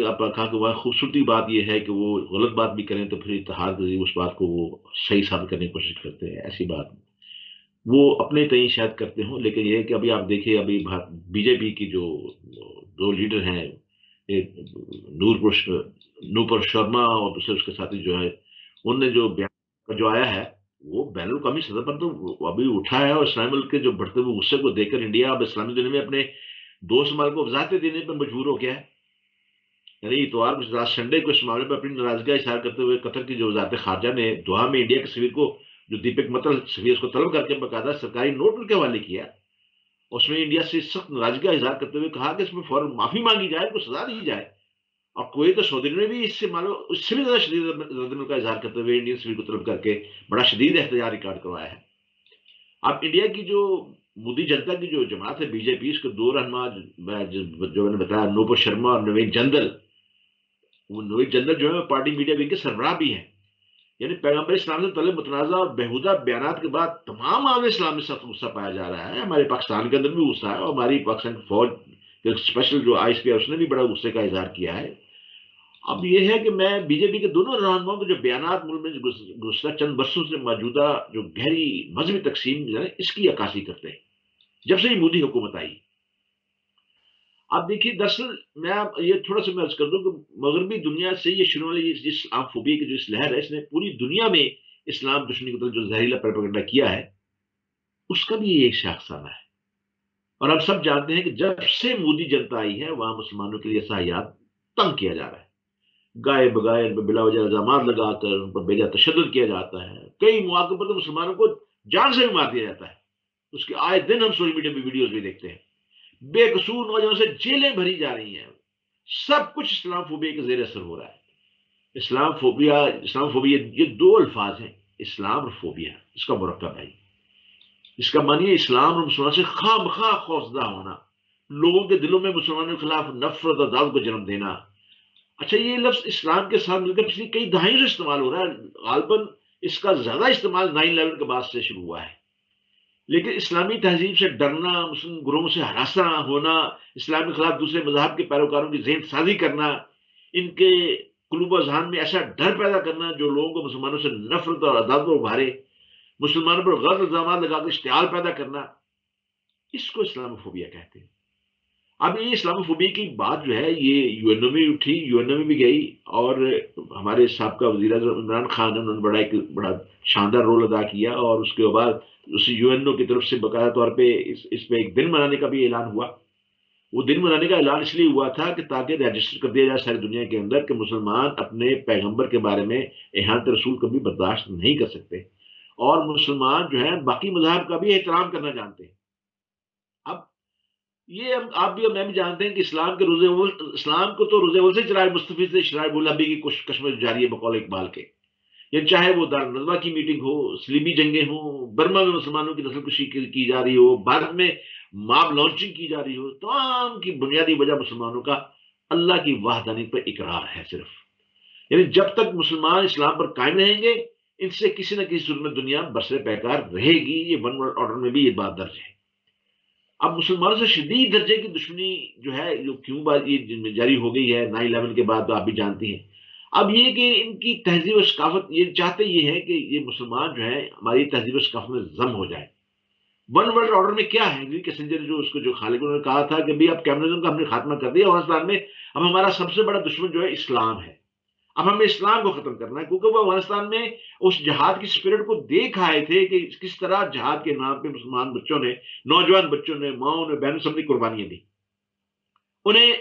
آپ کہا کہ وہاں خوبصورتی بات یہ ہے کہ وہ غلط بات بھی کریں تو پھر اتحاد کے ذریعے اس بات کو وہ صحیح ثابت کرنے کی کوشش کرتے ہیں. ایسی بات وہ اپنے تئیں شاید کرتے ہوں، لیکن یہ ہے کہ ابھی آپ دیکھیں، ابھی بی جے پی کی جو دو لیڈر ہیں، ایک نوپر شرما اور دوسرے اس کے ساتھی جو ہے، انہوں نے جو بیان جو آیا ہے وہ بین الاقوامی سطح پر تو ابھی اٹھا ہے، اور اسلامی ملک کے جو بڑھتے ہوئے غصے کو دیکھ کر انڈیا اب اسلامی دنیا میں اپنے دوست ملک کو وضاحتیں دینے پر مجبور ہو گیا ہے. یعنی اتوار کو سنڈے کو اس معاملے پر اپنی ناراضگی اظہار کرتے ہوئے قطر کی جو وزارت خارجہ نے دوحہ میں انڈیا کے سفیر کو، جو دیپک متل سفیر، اس کو طلب کر کے باقاعدہ سرکاری نوٹ ان کے حوالے کیا. اس میں انڈیا سے سخت ناراضگی کا اظہار کرتے ہوئے کہا کہ اس میں فوراً معافی مانگی جائے، کو سزا دی جائے. اور کویت اور سعودی نے بھی اس سے بھی زیادہ شدید رد کا اظہار کرتے ہوئے انڈین سفیر کو طلب کر کے بڑا شدید احتجاج ریکارڈ کروایا ہے. اب انڈیا کی جو مودی جنتا کی جو جماعت ہے بی جے پی، اس کے دو رہنما جو میں نے بتایا، نوپر شرما اور نوین جندل، وہ نوین جندل جو ہے پارٹی میڈیا ونگ کے سربراہ بھی ہیں. یعنی پیغمبر اسلام سے متعلق متنازع اور بےہودہ بیانات کے بعد تمام عالم اسلام میں سخت غصہ پایا جا رہا ہے. ہمارے پاکستان کے اندر بھی غصہ ہے، اور ہماری پاکستان کی فوج کے اسپیشل جو آئی ایس پی ہے، اس نے بھی بڑا غصے کا اظہار کیا ہے. اب یہ ہے کہ میں بی جے پی کے دونوں رہنماؤں کے جو بیانات ملک میں گزشتہ چند برسوں سے موجودہ جو گہری مذہبی تقسیم ہے اس کی عکاسی کرتے ہیں جب سے یہ مودی حکومت آئی. اب دیکھیے، دراصل میں یہ تھوڑا سا میں عرض کر دوں کہ مغربی دنیا سے یہ شروع والی جس اسلام فوبیا کی جو اس لہر ہے، اس نے پوری دنیا میں اسلام دشمنی کو جو زہریلا پروپیگنڈا کیا ہے، اس کا بھی یہ ایک شاخسانہ ہے. اور اب سب جانتے ہیں کہ جب سے مودی جنتا آئی ہے، وہاں مسلمانوں کے لیے سیاحت تنگ کیا جا رہا ہے. گائے بگائے ان پر بلا وجہ الزامات لگا کر ان پر بیجا تشدد کیا جاتا ہے. کئی مواقع پر تو مسلمانوں کو جان سے بھی مار دیا جاتا ہے. اس کے آئے دن ہم سوشل میڈیا پہ ویڈیوز بھی دیکھتے ہیں. بے قصور نوجوانوں سے جیلیں بھری جا رہی ہیں. سب کچھ اسلام فوبیا کے زیر اثر ہو رہا ہے. اسلام فوبیا یہ دو الفاظ ہیں، اسلام اور فوبیا، اس کا مرکب ہے. اس کا معنی ہے اسلام اور مسلمان سے خواہ مخواہ خوفزدہ ہونا، لوگوں کے دلوں میں مسلمانوں کے خلاف نفرت اور دعوت کو جنم دینا. اچھا، یہ لفظ اسلام کے ساتھ مل کر پچھلی کئی دہائیوں سے استعمال ہو رہا ہے. غالباً اس کا زیادہ استعمال 9/11 کے بعد سے شروع ہوا ہے. لیکن اسلامی تہذیب سے ڈرنا، مسلم گروہوں سے ہراساں ہونا، اسلام کے خلاف دوسرے مذہب کے پیروکاروں کی ذہن سازی کرنا، ان کے قلوب و اذہان میں ایسا ڈر پیدا کرنا جو لوگوں کو مسلمانوں سے نفرت اور عداوت کو ابھارے، مسلمانوں پر غلط الزامات لگا کر اشتعال پیدا کرنا، اس کو اسلام فوبیا کہتے ہیں. اب یہ اسلام فوبیا کی بات جو ہے یہ یو این او میں اٹھی، یو این او میں بھی گئی، اور ہمارے سابقہ وزیر اعظم عمران خان نے انہوں نے بڑا شاندار رول ادا کیا، اور اس کے بعد اس یو این او کی طرف سے باقاعدہ طور پہ اس پہ ایک دن منانے کا بھی اعلان ہوا. وہ دن منانے کا اعلان اس لیے ہوا تھا کہ تاکہ رجسٹر کر دیا جائے ساری دنیا کے اندر کہ مسلمان اپنے پیغمبر کے بارے میں احانت رسول کبھی برداشت نہیں کر سکتے، اور مسلمان جو ہیں باقی مذاہب کا بھی احترام کرنا جانتے ہیں۔ اب یہ آپ بھی اور میں بھی جانتے ہیں کہ اسلام کے روزے اول، اسلام کو تو روزے اول سے چراغ مصطفی سے شرائع النبی کی کشمش جاری ہے بقول اقبال کے، یا چاہے وہ دارالندوا کی میٹنگ ہو، صلیبی جنگیں ہوں، برما میں مسلمانوں کی نسل کشی کی جا رہی ہو، بھارت میں ماب لانچنگ کی جا رہی ہو، تمام کی بنیادی وجہ مسلمانوں کا اللہ کی وحدانیت پر اقرار ہے صرف۔ یعنی جب تک مسلمان اسلام پر قائم رہیں گے، ان سے کسی نہ کسی صورت میں دنیا برسر پیکار رہے گی، یہ ون ورلڈ آرڈر میں بھی یہ بات درج ہے۔ اب مسلمانوں سے شدید درجے کی دشمنی جو ہے، جو کیوں بات یہ جاری ہو گئی ہے 9/11 کے بعد، تو آپ بھی جانتی ہیں۔ اب یہ کہ ان کی تہذیب و ثقافت یہ چاہتے یہ ہے کہ یہ مسلمان جو ہے ہماری تہذیب و ثقافت میں ضم ہو جائے۔ ون ورلڈ آرڈر میں کیا ہے؟ ہنری کیسنجر جو اس کو جو خالق انہوں نے کہا تھا کہ اب کمیونزم کا ہم نے خاتمہ کر دیا افغانستان میں، اب ہمارا سب سے بڑا دشمن جو ہے اسلام ہے، اب ہمیں اسلام کو ختم کرنا ہے، کیونکہ وہ افغانستان میں اس جہاد کی اسپرٹ کو دیکھ آئے تھے کہ کس طرح جہاد کے نام پہ مسلمان بچوں نے، نوجوان بچوں نے، ماؤں نے، بہنوں سب نے قربانیاں دی۔ انہیں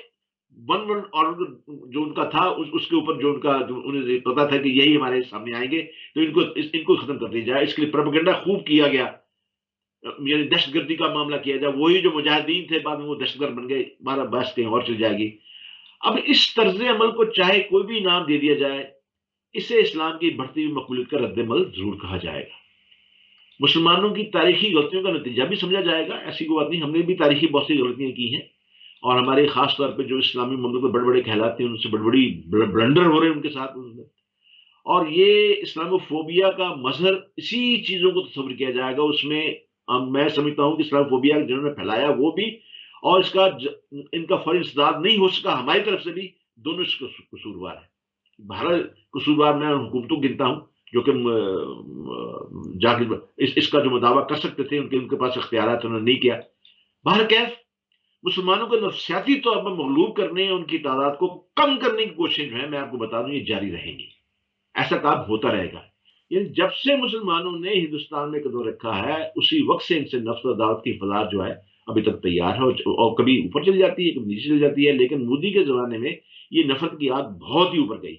ون ورلڈ آرڈر جو ان کا تھا اس کے اوپر جو ان کا جو انہیں پتا تھا کہ یہی ہمارے سامنے آئیں گے، تو ان کو ختم کر دیا جائے، اس کے لیے پروپیگنڈا خوب کیا گیا، یعنی دہشت گردی کا معاملہ کیا جائے، وہی جو مجاہدین تھے بعد میں وہ دہشت گرد بن گئے، ہمارا بحث کہیں اور چل جائے گی۔ اب اس طرز عمل کو چاہے کوئی بھی نام دے دیا جائے، اسے اسلام کی بڑھتی ہوئی مقبولیت کا رد عمل ضرور کہا جائے گا۔ مسلمانوں کی تاریخی غلطیوں کا نتیجہ بھی سمجھا جائے گا، ایسی کوئی بات نہیں، ہم نے بھی تاریخی بہت سی غلطیاں کی ہیں، اور ہمارے خاص طور پہ جو اسلامی مملکت بڑے بڑے کہلاتے ہیں ان سے بڑی بڑی بلنڈر ہو رہے ہیں ان کے ساتھ، اور یہ اسلام فوبیا کا مظہر اسی چیزوں کو تصور کیا جائے گا اس میں۔ میں سمجھتا ہوں کہ اسلام فوبیا جنہوں نے پھیلایا وہ بھی، اور اس کا ان کا فوری انسداد نہیں ہو سکا ہماری طرف سے بھی، دونوں اس کا قصوروار ہے۔ بہرحال قصوروار میں حکومتوں گنتا ہوں جو کہ جا کے اس کا جو مداوع کر سکتے تھے، ان کے پاس اختیارات انہوں نے نہیں کیا۔ بہرکیف مسلمانوں کو نفسیاتی طور پر مغلوب کرنے، ان کی تعداد کو کم کرنے کی کوشش جو ہے میں آپ کو بتا دوں یہ جاری رہیں گی، ایسا کام ہوتا رہے گا۔ یعنی جب سے مسلمانوں نے ہندوستان میں قدم رکھا ہے اسی وقت سے ان سے نفرت و عداوت کی فضا جو ہے ابھی تک تیار ہے، اور کبھی اوپر چلی جاتی ہے کبھی نیچے چلی جاتی ہے، لیکن مودی کے زمانے میں یہ نفرت کی آگ بہت ہی اوپر گئی۔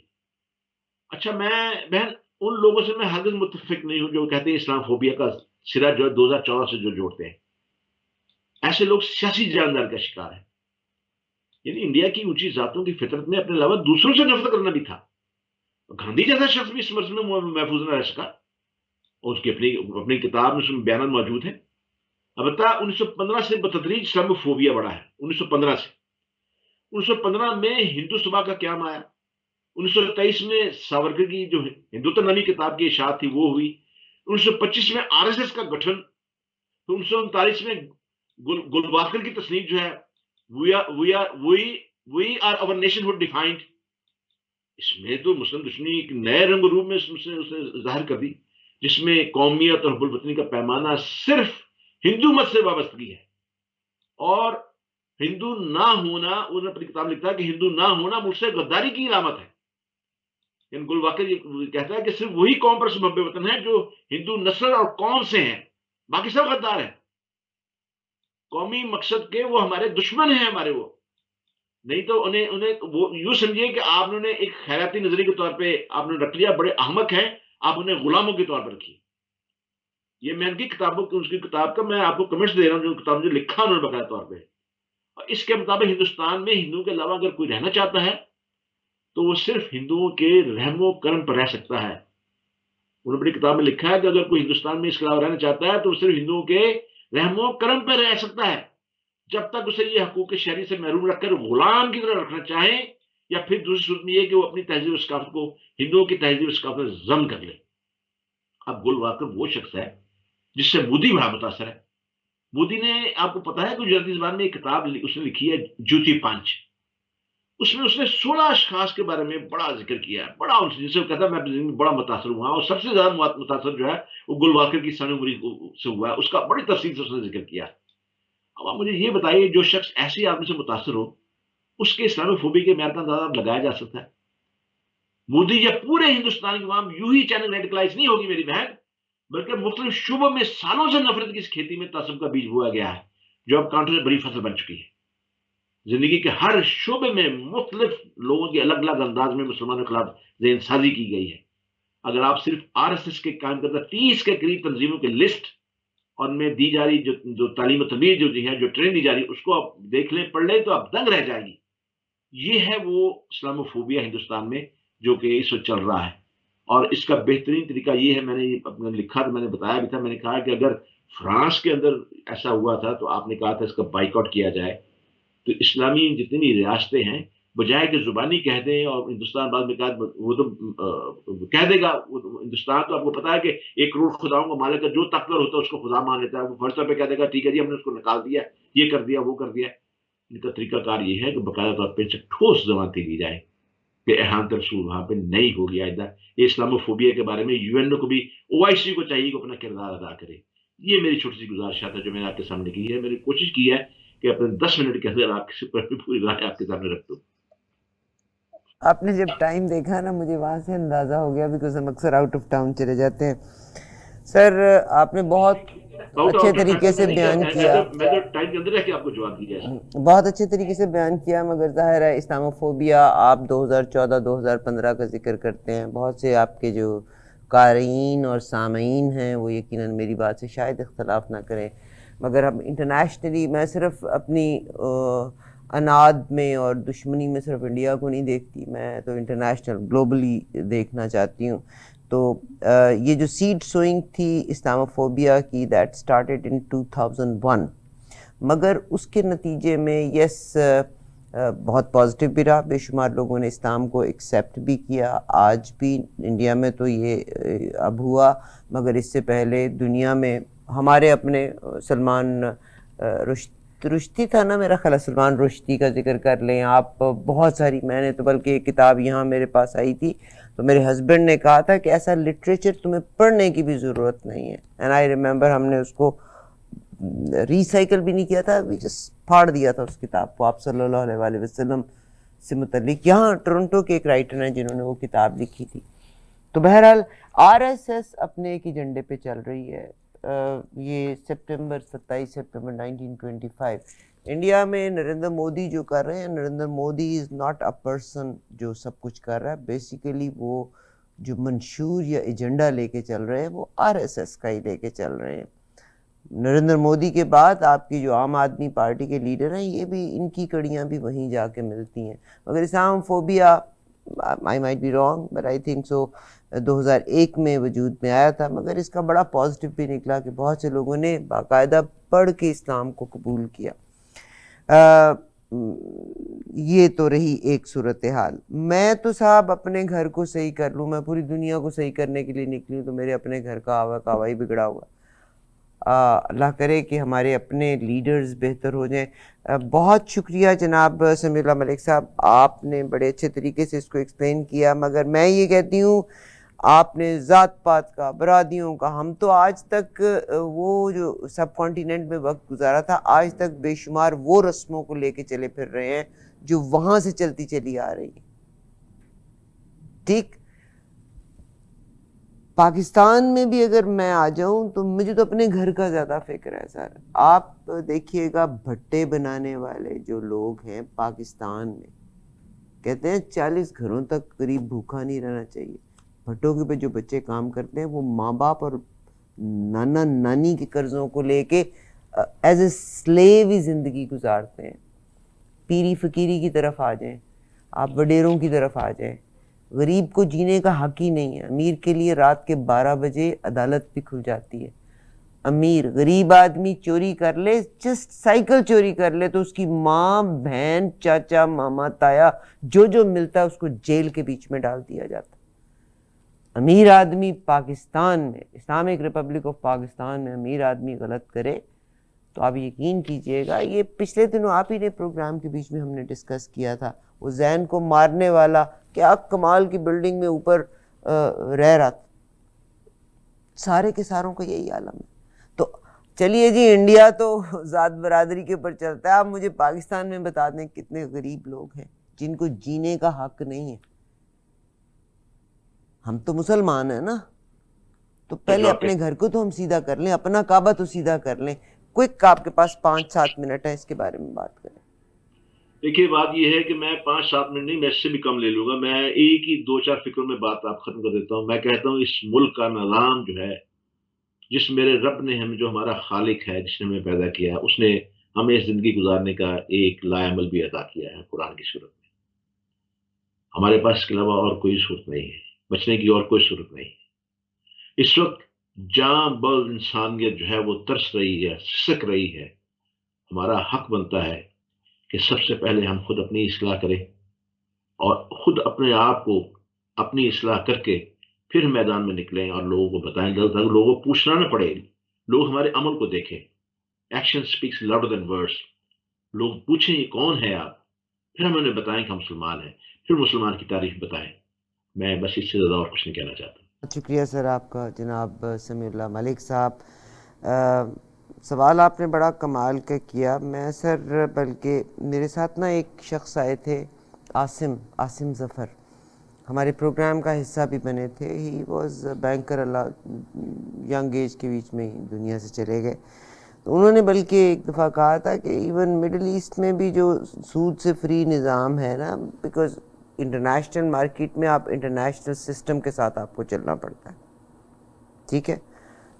اچھا میں بہن ان لوگوں سے میں ہرگز متفق نہیں ہوں جو کہتے ہیں اسلام فوبیا کا سرا جو ہے 2014 سے جو جوڑتے ہیں، ایسے لوگ سیاسی جاندار کا شکار ہیں۔ یعنی انڈیا کی اونچی ذاتوں کی فطرت میں اپنے علاوہ دوسروں سے نفرت کرنا بھی تھا، گاندھی جیسا شخص بھی اس مرض میں محفوظ نہ رہ سکا، اور اس کی اپنی کتاب میں اس میں بیانات موجود ہیں۔ البتہ 1915 سے بتدریج اسلام فوبیا بڑھا ہے، 1915 سے 1915 میں ہندو سبھا کا قیام آیا، 1923 میں ساورکر کی جو ہندوتو نامی کتاب کی اشاعت تھی وہ ہوئی، 1925 میں RSS کا گٹھن، تو 1939 میں گلواکر کی تصنیف جو ہے وی آر اور نیشن ہوڈ ڈیفائنڈ، اس میں تو مسلم دشمنی ایک نئے رنگ روپ میں اسے ظاہر کر دی، جس میں قومیت اور حب الوطنی کا پیمانہ صرف ہندو مت سے وابستگی ہے، اور ہندو نہ ہونا، انہوں نے اپنی کتاب لکھتا ہے کہ ہندو نہ ہونا مجھ سے غداری کی علامت ہے۔ یعنی گل واقعی کہتا ہے کہ صرف وہی قوم پر محب وطن ہے جو ہندو نسل اور قوم سے ہیں، باقی سب غدار ہیں، قومی مقصد کے وہ ہمارے دشمن ہیں ہمارے، وہ نہیں تو انہیں وہ یوں سمجھیے کہ آپ نے ایک خیراتی نظریے کے طور پہ آپ نے رکھ لیا، بڑے احمق ہیں، آپ انہیں غلاموں کے طور پر رکھیے۔ یہ میں ان کی کتابوں کی، اس کی کتاب کا میں آپ کو کمنٹس دے رہا ہوں، جو کتاب جو لکھا انہوں نے باقاعدہ طور پہ، اور اس کے مطابق ہندوستان میں ہندوؤں کے علاوہ اگر کوئی رہنا چاہتا ہے تو وہ صرف ہندوؤں کے رحم و کرم پر رہ سکتا ہے۔ انہوں نے اپنی کتاب میں لکھا ہے کہ اگر کوئی ہندوستان میں اس کے علاوہ رہنا چاہتا ہے تو وہ صرف ہندوؤں کے رحم و کرم پر رہ سکتا ہے، جب تک اسے یہ حقوق شہری سے محروم رکھ کر غلام کی طرح رکھنا چاہیں، یا پھر دوسری صورت میں یہ کہ وہ اپنی تہذیب و ثقافت کو ہندوؤں کی تہذیب و ثقافت میں ضم کر لے۔ اب گل واقع وہ شخص ہے جس سے مودی بڑا متاثر ہے۔ مودی نے، آپ کو پتا ہے کہ گجراتی زبان میں ایک کتاب اس نے لکھی ہے جوتی پانچ، اس میں اس نے 16 اشخاص کے بارے میں بڑا ذکر کیا ہے، بڑا ان سے جسے وہ کہتا ہے میں اپنی زندگی میں بڑا متاثر ہوا، اور سب سے زیادہ متاثر جو ہے وہ گل واقع کی ثانوی عمری سے ہوا ہے، اس کا بڑی تفصیل سے اس نے ذکر کیا۔ اب آپ مجھے یہ بتائیے جو شخص ایسی آدمی سے متاثر ہو اس کے اسلامی فوبی کے معیار کا اندازہ لگایا جا سکتا ہے؟ مودی یا پورے ہندوستان کی عوام یوں ہی چینل ریڈیکلائز نہیں ہوگی میری بہن، بلکہ مختلف شعبوں میں سالوں سے نفرت کی اس کھیتی میں تعصب کا بیج بویا گیا ہے جو اب کانٹوں سے بڑی فصل بن چکی ہے۔ زندگی کے ہر شعبے میں مختلف لوگوں کے الگ الگ انداز میں مسلمانوں کے خلاف ذہن سازی کی گئی ہے. اگر آپ صرف RSS کے قائم کردہ 30 کے قریب تنظیموں کی لسٹ اور ان میں دی جا رہی جو تعلیم و تربیت جو ہے جو ٹرین دی جا رہی اس کو آپ دیکھ لیں پڑھ لیں تو آپ دنگ رہ جائیں گی. یہ ہے وہ اسلاموفوبیا ہندوستان میں جو کہ اس وقت چل رہا ہے. اور اس کا بہترین طریقہ یہ ہے، میں نے اپنا لکھا تھا، میں نے بتایا بھی تھا، میں نے کہا کہ اگر فرانس کے اندر ایسا ہوا تھا تو آپ نے کہا تھا اس کا بائیکاٹ کیا جائے. تو اسلامی جتنی بھی ریاستیں ہیں بجائے کہ زبانی کہہ دیں، اور ہندوستان بعد میں کہا وہ تو کہہ دے گا، ہندوستان تو آپ کو پتا ہے کہ 1 کروڑ خداؤں کا مالک ہے، جو طاقتور ہوتا ہے اس کو خدا مان لیتا ہے. وہ فرض طور پہ کہہ دے گا ٹھیک ہے جی ہم نے اس کو نکال دیا، یہ کر دیا وہ کر دیا. ان کا طریقہ کار یہ ہے کہ باقاعدہ طور پہ ٹھوس ضمانتیں لی جائیں کہ احانت رسول وہاں پہ نہیں ہوگی آئندہ. یہ اسلاموفوبیا کے بارے میں UN کو بھی OIC کو چاہیے کہ اپنا کردار ادا کرے. یہ میری چھوٹی سی گزارشات ہے جو میں نے آپ کے سامنے کی ہے. میں نے کوشش کی ہے کہ اپنے 10 منٹ کے اندر آپ کی پوری رائے آپ کے سامنے رکھ دوں. آپ نے جب ٹائم دیکھا نا مجھے وہاں سے اندازہ ہو گیا، بیکاز ہم اکثر آؤٹ آف ٹاؤن چلے جاتے ہیں. سر آپ نے بہت اچھے طریقے سے بیان کیا، میں تو ٹائم کے اندر ہے کہ آپ کو جواب دیا ہے. بہت اچھے طریقے سے بیان کیا، مگر ظاہر ہے اسلاموفوبیا آپ 2014-2015 کا ذکر کرتے ہیں. بہت سے آپ کے جو قارئین اور سامعین ہیں وہ یقیناً میری بات سے شاید اختلاف نہ کریں، مگر ہم انٹرنیشنلی، میں صرف اپنی اناد میں اور دشمنی میں صرف انڈیا کو نہیں دیکھتی، میں تو انٹرنیشنل گلوبلی دیکھنا چاہتی ہوں. تو یہ جو سیڈ سوئنگ تھی اسلاموفوبیا کی، دیٹ سٹارٹڈ ان 2001، مگر اس کے نتیجے میں یس بہت پازیٹیو بھی رہا. بے شمار لوگوں نے اسلام کو ایکسیپٹ بھی کیا. آج بھی انڈیا میں تو یہ اب ہوا، مگر اس سے پہلے دنیا میں ہمارے اپنے سلمان رشدی تھا نا میرا خیال، سلمان رشدی کا ذکر کر لیں آپ. بہت ساری، میں نے تو بلکہ ایک کتاب یہاں میرے پاس آئی تھی تو میرے ہسبینڈ نے کہا تھا کہ ایسا لٹریچر تمہیں پڑھنے کی بھی ضرورت نہیں ہے. اینڈ آئی ریممبر ہم نے اس کو ریسائیکل بھی نہیں کیا تھا، جسٹ پھاڑ دیا تھا اس کتاب کو آپ صلی اللہ علیہ وسلم سے متعلق. یہاں ٹورنٹو کے ایک رائٹر ہیں جنہوں نے وہ کتاب لکھی تھی. تو بہرحال RSS اپنے ایک ایجنڈے پہ چل رہی ہے. یہ 27 سپٹمبر 1925 انڈیا میں نریندر مودی جو کر رہے ہیں، Narendra Modi is not a person جو سب کچھ کر رہا ہے. بیسیکلی وہ جو منشور یا ایجنڈا لے کے چل رہے ہیں وہ RSS کا ہی لے کے چل رہے ہیں. نریندر مودی کے بعد آپ کی جو عام آدمی پارٹی کے لیڈر ہیں، یہ بھی ان کی کڑیاں بھی وہیں جا کے ملتی ہیں. مگر اسلام phobia I might be wrong but I think so 2001 میں وجود میں آیا تھا، مگر اس کا بڑا پازیٹیو بھی نکلا کہ بہت سے لوگوں نے باقاعدہ پڑھ کے اسلام کو قبول کیا. یہ تو رہی ایک صورتحال. میں تو صاحب اپنے گھر کو صحیح کر لوں، میں پوری دنیا کو صحیح کرنے کے لیے نکلی ہوں، تو میرے اپنے گھر کا آوا کاوا ہی بگڑا ہوا. اللہ کرے کہ ہمارے اپنے لیڈرز بہتر ہو جائیں. بہت شکریہ جناب سمیع اللہ ملک صاحب، آپ نے بڑے اچھے طریقے سے اس کو ایکسپلین کیا. مگر میں یہ کہتی ہوں آپ نے ذات پات کا، برادریوں کا، ہم تو آج تک وہ جو سب کانٹیننٹ میں وقت گزارا تھا، آج تک بے شمار وہ رسموں کو لے کے چلے پھر رہے ہیں جو وہاں سے چلتی چلی آ رہی ہیں. ٹھیک، پاکستان میں بھی اگر میں آ جاؤں تو مجھے تو اپنے گھر کا زیادہ فکر ہے سر. آپ دیکھیے گا بھٹے بنانے والے جو لوگ ہیں پاکستان میں، کہتے ہیں 40 گھروں تک قریب بھوکا نہیں رہنا چاہیے. بھٹوں کے پہ جو بچے کام کرتے ہیں وہ ماں باپ اور نانا نانی کے قرضوں کو لے کے ایز اے سلیو ہی زندگی گزارتے ہیں. پیری فقیری کی طرف آ جائیں، آپ وڈیروں کی طرف آ جائیں. غریب کو جینے کا حق ہی نہیں ہے. امیر کے لیے رات کے 12 بجے عدالت بھی کھل جاتی ہے. امیر غریب آدمی چوری کر لے، جسٹ سائیکل چوری کر لے، تو اس کی ماں، بہن، چاچا، ماما، تایا، جو جو ملتا ہے اس کو جیل کے بیچ میں ڈال دیا جاتا. امیر آدمی پاکستان میں، اسلامک ریپبلک آف پاکستان میں امیر آدمی غلط کرے تو آپ یقین کیجئے گا، یہ پچھلے دنوں آپ ہی نے پروگرام کے بیچ میں ہم نے ڈسکس کیا تھا، وہ زین کو مارنے والا کیا کمال کی بلڈنگ میں اوپر رہ رہا تھا. سارے کے ساروں کا یہی عالم ہے. تو چلیے جی، انڈیا تو ذات برادری کے اوپر چلتا ہے. آپ مجھے پاکستان میں بتا دیں کتنے غریب لوگ ہیں جن کو جینے کا حق نہیں ہے. ہم تو مسلمان ہیں نا، تو پہلے اپنے گھر کو تو ہم سیدھا کر لیں، اپنا کعبہ تو سیدھا کر لیں. کوئک آپ کے پاس 5-7 منٹ ہے، اس کے بارے میں بات کریں. دیکھیے بات یہ ہے کہ میں 5-7 منٹ نہیں، میں اس سے بھی کم لے لوں گا. میں ایک ہی 2-4 فکروں میں بات آپ ختم کر دیتا ہوں. میں کہتا ہوں اس ملک کا نظام جو ہے، جس میرے رب نے ہم، جو ہمارا خالق ہے، جس نے ہمیں پیدا کیا ہے، اس نے ہمیں زندگی گزارنے کا ایک لائعمل بھی عطا کیا ہے قرآن کی صورت میں. ہمارے پاس اس کے علاوہ اور کوئی صورت نہیں ہے، بچنے کی اور کوئی صورت نہیں ہے. اس وقت جاں بل انسانیت جو ہے وہ ترس رہی ہے، سسک رہی ہے. ہمارا حق بنتا ہے کہ سب سے پہلے ہم خود اپنی اصلاح کریں، اور خود اپنے آپ کو اپنی اصلاح کر کے پھر میدان میں نکلیں اور لوگوں کو بتائیں. لوگوں کو پوچھنا نہ پڑے، لوگ ہمارے عمل کو دیکھیں. Action speaks louder than words. لوگ پوچھیں یہ کون ہے آپ، پھر ہم انہیں بتائیں کہ ہم مسلمان ہیں، پھر مسلمان کی تعریف بتائیں. میں بس اس سے زیادہ اور کچھ نہیں کہنا چاہتا. بہت شکریہ سر آپ کا جناب سمیع اللہ ملک صاحب. سوال آپ نے بڑا کمال کا کیا. میں سر بلکہ میرے ساتھ نا ایک شخص آئے تھے، عاصم ظفر، ہمارے پروگرام کا حصہ بھی بنے تھے. ہی واز بینکر، اللہ ینگ ایج کے بیچ میں ہی دنیا سے چلے گئے. تو انہوں نے بلکہ ایک دفعہ کہا تھا کہ ایون مڈل ایسٹ میں بھی جو سود سے فری نظام ہے نا، بیکاز انٹرنیشنل مارکیٹ میں آپ انٹرنیشنل سسٹم کے ساتھ آپ کو چلنا پڑتا ہے. ٹھیک ہے،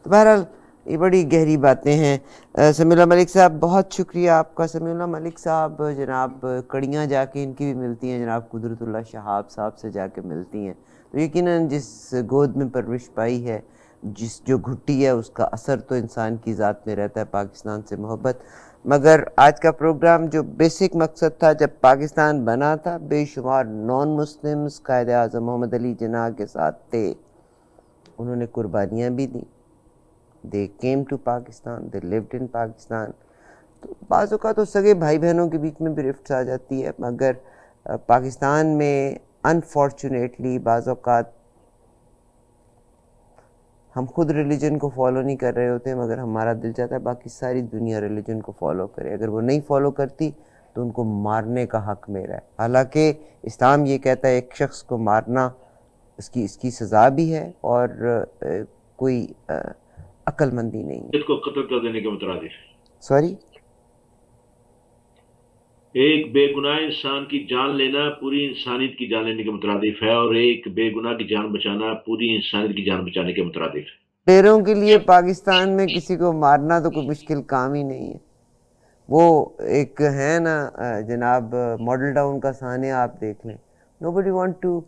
تو بہرحال یہ بڑی گہری باتیں ہیں. سمیع اللہ ملک صاحب بہت شکریہ آپ کا. سمیع اللہ ملک صاحب جناب کڑیاں جا کے ان کی بھی ملتی ہیں، جناب قدرت اللہ شہاب صاحب سے جا کے ملتی ہیں. تو یقیناً جس گود میں پرورش پائی ہے، جو گھٹی ہے، اس کا اثر تو انسان کی ذات میں رہتا ہے، پاکستان سے محبت. مگر آج کا پروگرام جو بیسک مقصد تھا، جب پاکستان بنا تھا، بے شمار نان مسلمز قائد اعظم محمد علی جناح کے ساتھ تھے. انہوں نے قربانیاں بھی دیں. They came to Pakistan, they lived in Pakistan. تو بعض اوقات تو سگے بھائی بہنوں کے بیچ میں بھی رفٹس آ جاتی ہے، مگر پاکستان میں انفارچونیٹلی بعض اوقات ہم خود ریلیجن کو فالو نہیں کر رہے ہوتے، مگر ہمارا دل چاہتا ہے باقی ساری دنیا ریلیجن کو فالو کرے. اگر وہ نہیں فالو کرتی تو ان کو مارنے کا حق میرا ہے. حالانکہ اسلام یہ کہتا ہے ایک شخص کو مارنا اس کی سزا بھی ہے، اور کوئی عقل مندی نہیں ہے. اس کو قتل کر دینے کے مترادف ہے. سوری، ایک بے گناہ انسان کی جان لینا پوری انسانیت کی جان لینے کے مترادف ہے، اور ایک بے گناہ کی جان بچانا پوری انسانیت کی جان بچانے کے مترادف ہے. پیروں کے لیے پاکستان میں کسی کو مارنا تو کوئی مشکل کام ہی نہیں ہے. وہ ایک ہے نا جناب، ماڈل ٹاؤن کا سانیہ آپ دیکھ لیں. نو بڈی وانٹ ٹو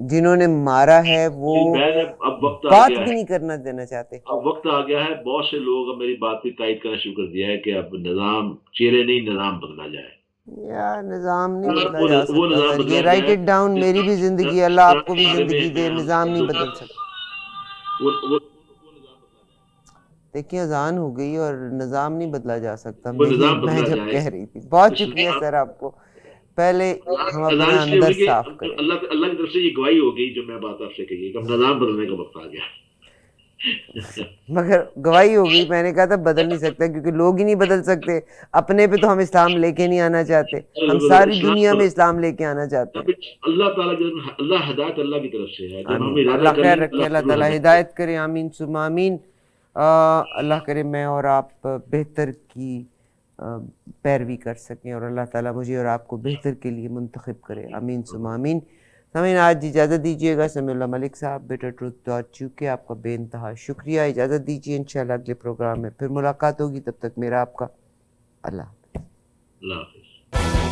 جنہوں نے مارا ہے وہ اب وقت آ بات گیا بھی ہے، نہیں کرنا دینا چاہتے. اب وقت آ گیا ہے. بہت سے لوگ اب میری بات کی تائید کرنا شروع کر دیا ہے کہ اب نظام چہرے نہیں، نظام بدلا جائے. یار نظام نہیں بدلا وہ جا وہ سکتا نظام سر، بدلا یہ رائٹ جائے اٹ ڈاؤن. جس میری بھی زندگی ہے، اللہ آپ کو بھی بارے زندگی میں دے. ہم نظام نہیں بدل سکتا. وہ نظام بدلا جائے. دیکھیے اذان ہو گئی اور نظام نہیں بدلا جا سکتا. وہ نظام میں بدلا جب جائے. کہہ رہی تھی. بہت شکریہ اسلام سر آپ کو. پہلے ہم اذان اپنا اس لیے اندر ہوئی کہ صاف کریں. اللہ کی طرف سے یہ گواہی ہو گئی جو میں بات آپ سے کہی ہے کہ اب نظام بدلنے کا وقت آ گیا. مگر گواہی ہو گئی. میں نے کہا تھا بدل نہیں سکتا، کیونکہ لوگ ہی نہیں بدل سکتے. اپنے پہ تو ہم اسلام لے کے نہیں آنا چاہتے، ہم ساری دنیا میں اسلام لے کے آنا چاہتے ہیں. اللہ تعالیٰ اللہ ہدایت اللہ کی طرف سے ہے. جب ہم آمین. ارادہ اللہ کر خیر لیں گے رکھے، اللہ اللہ ضرور تعالیٰ ہدایت کرے. ہدایت کرے. آمین ثم آمین. اللہ کرے میں اور آپ بہتر کی پیروی کر سکیں، اور اللہ تعالیٰ مجھے اور آپ کو بہتر کے لیے منتخب کرے. آمین ثم آمین. سامعین آج اجازت دیجیے گا. سمیع اللہ ملک صاحب، BetterTruth.UK، آپ کا بے انتہا شکریہ. اجازت دیجیے، انشاءاللہ اگلے پروگرام میں پھر ملاقات ہوگی. تب تک میرا آپ کا اللہ حافظ. اللہ حافظ.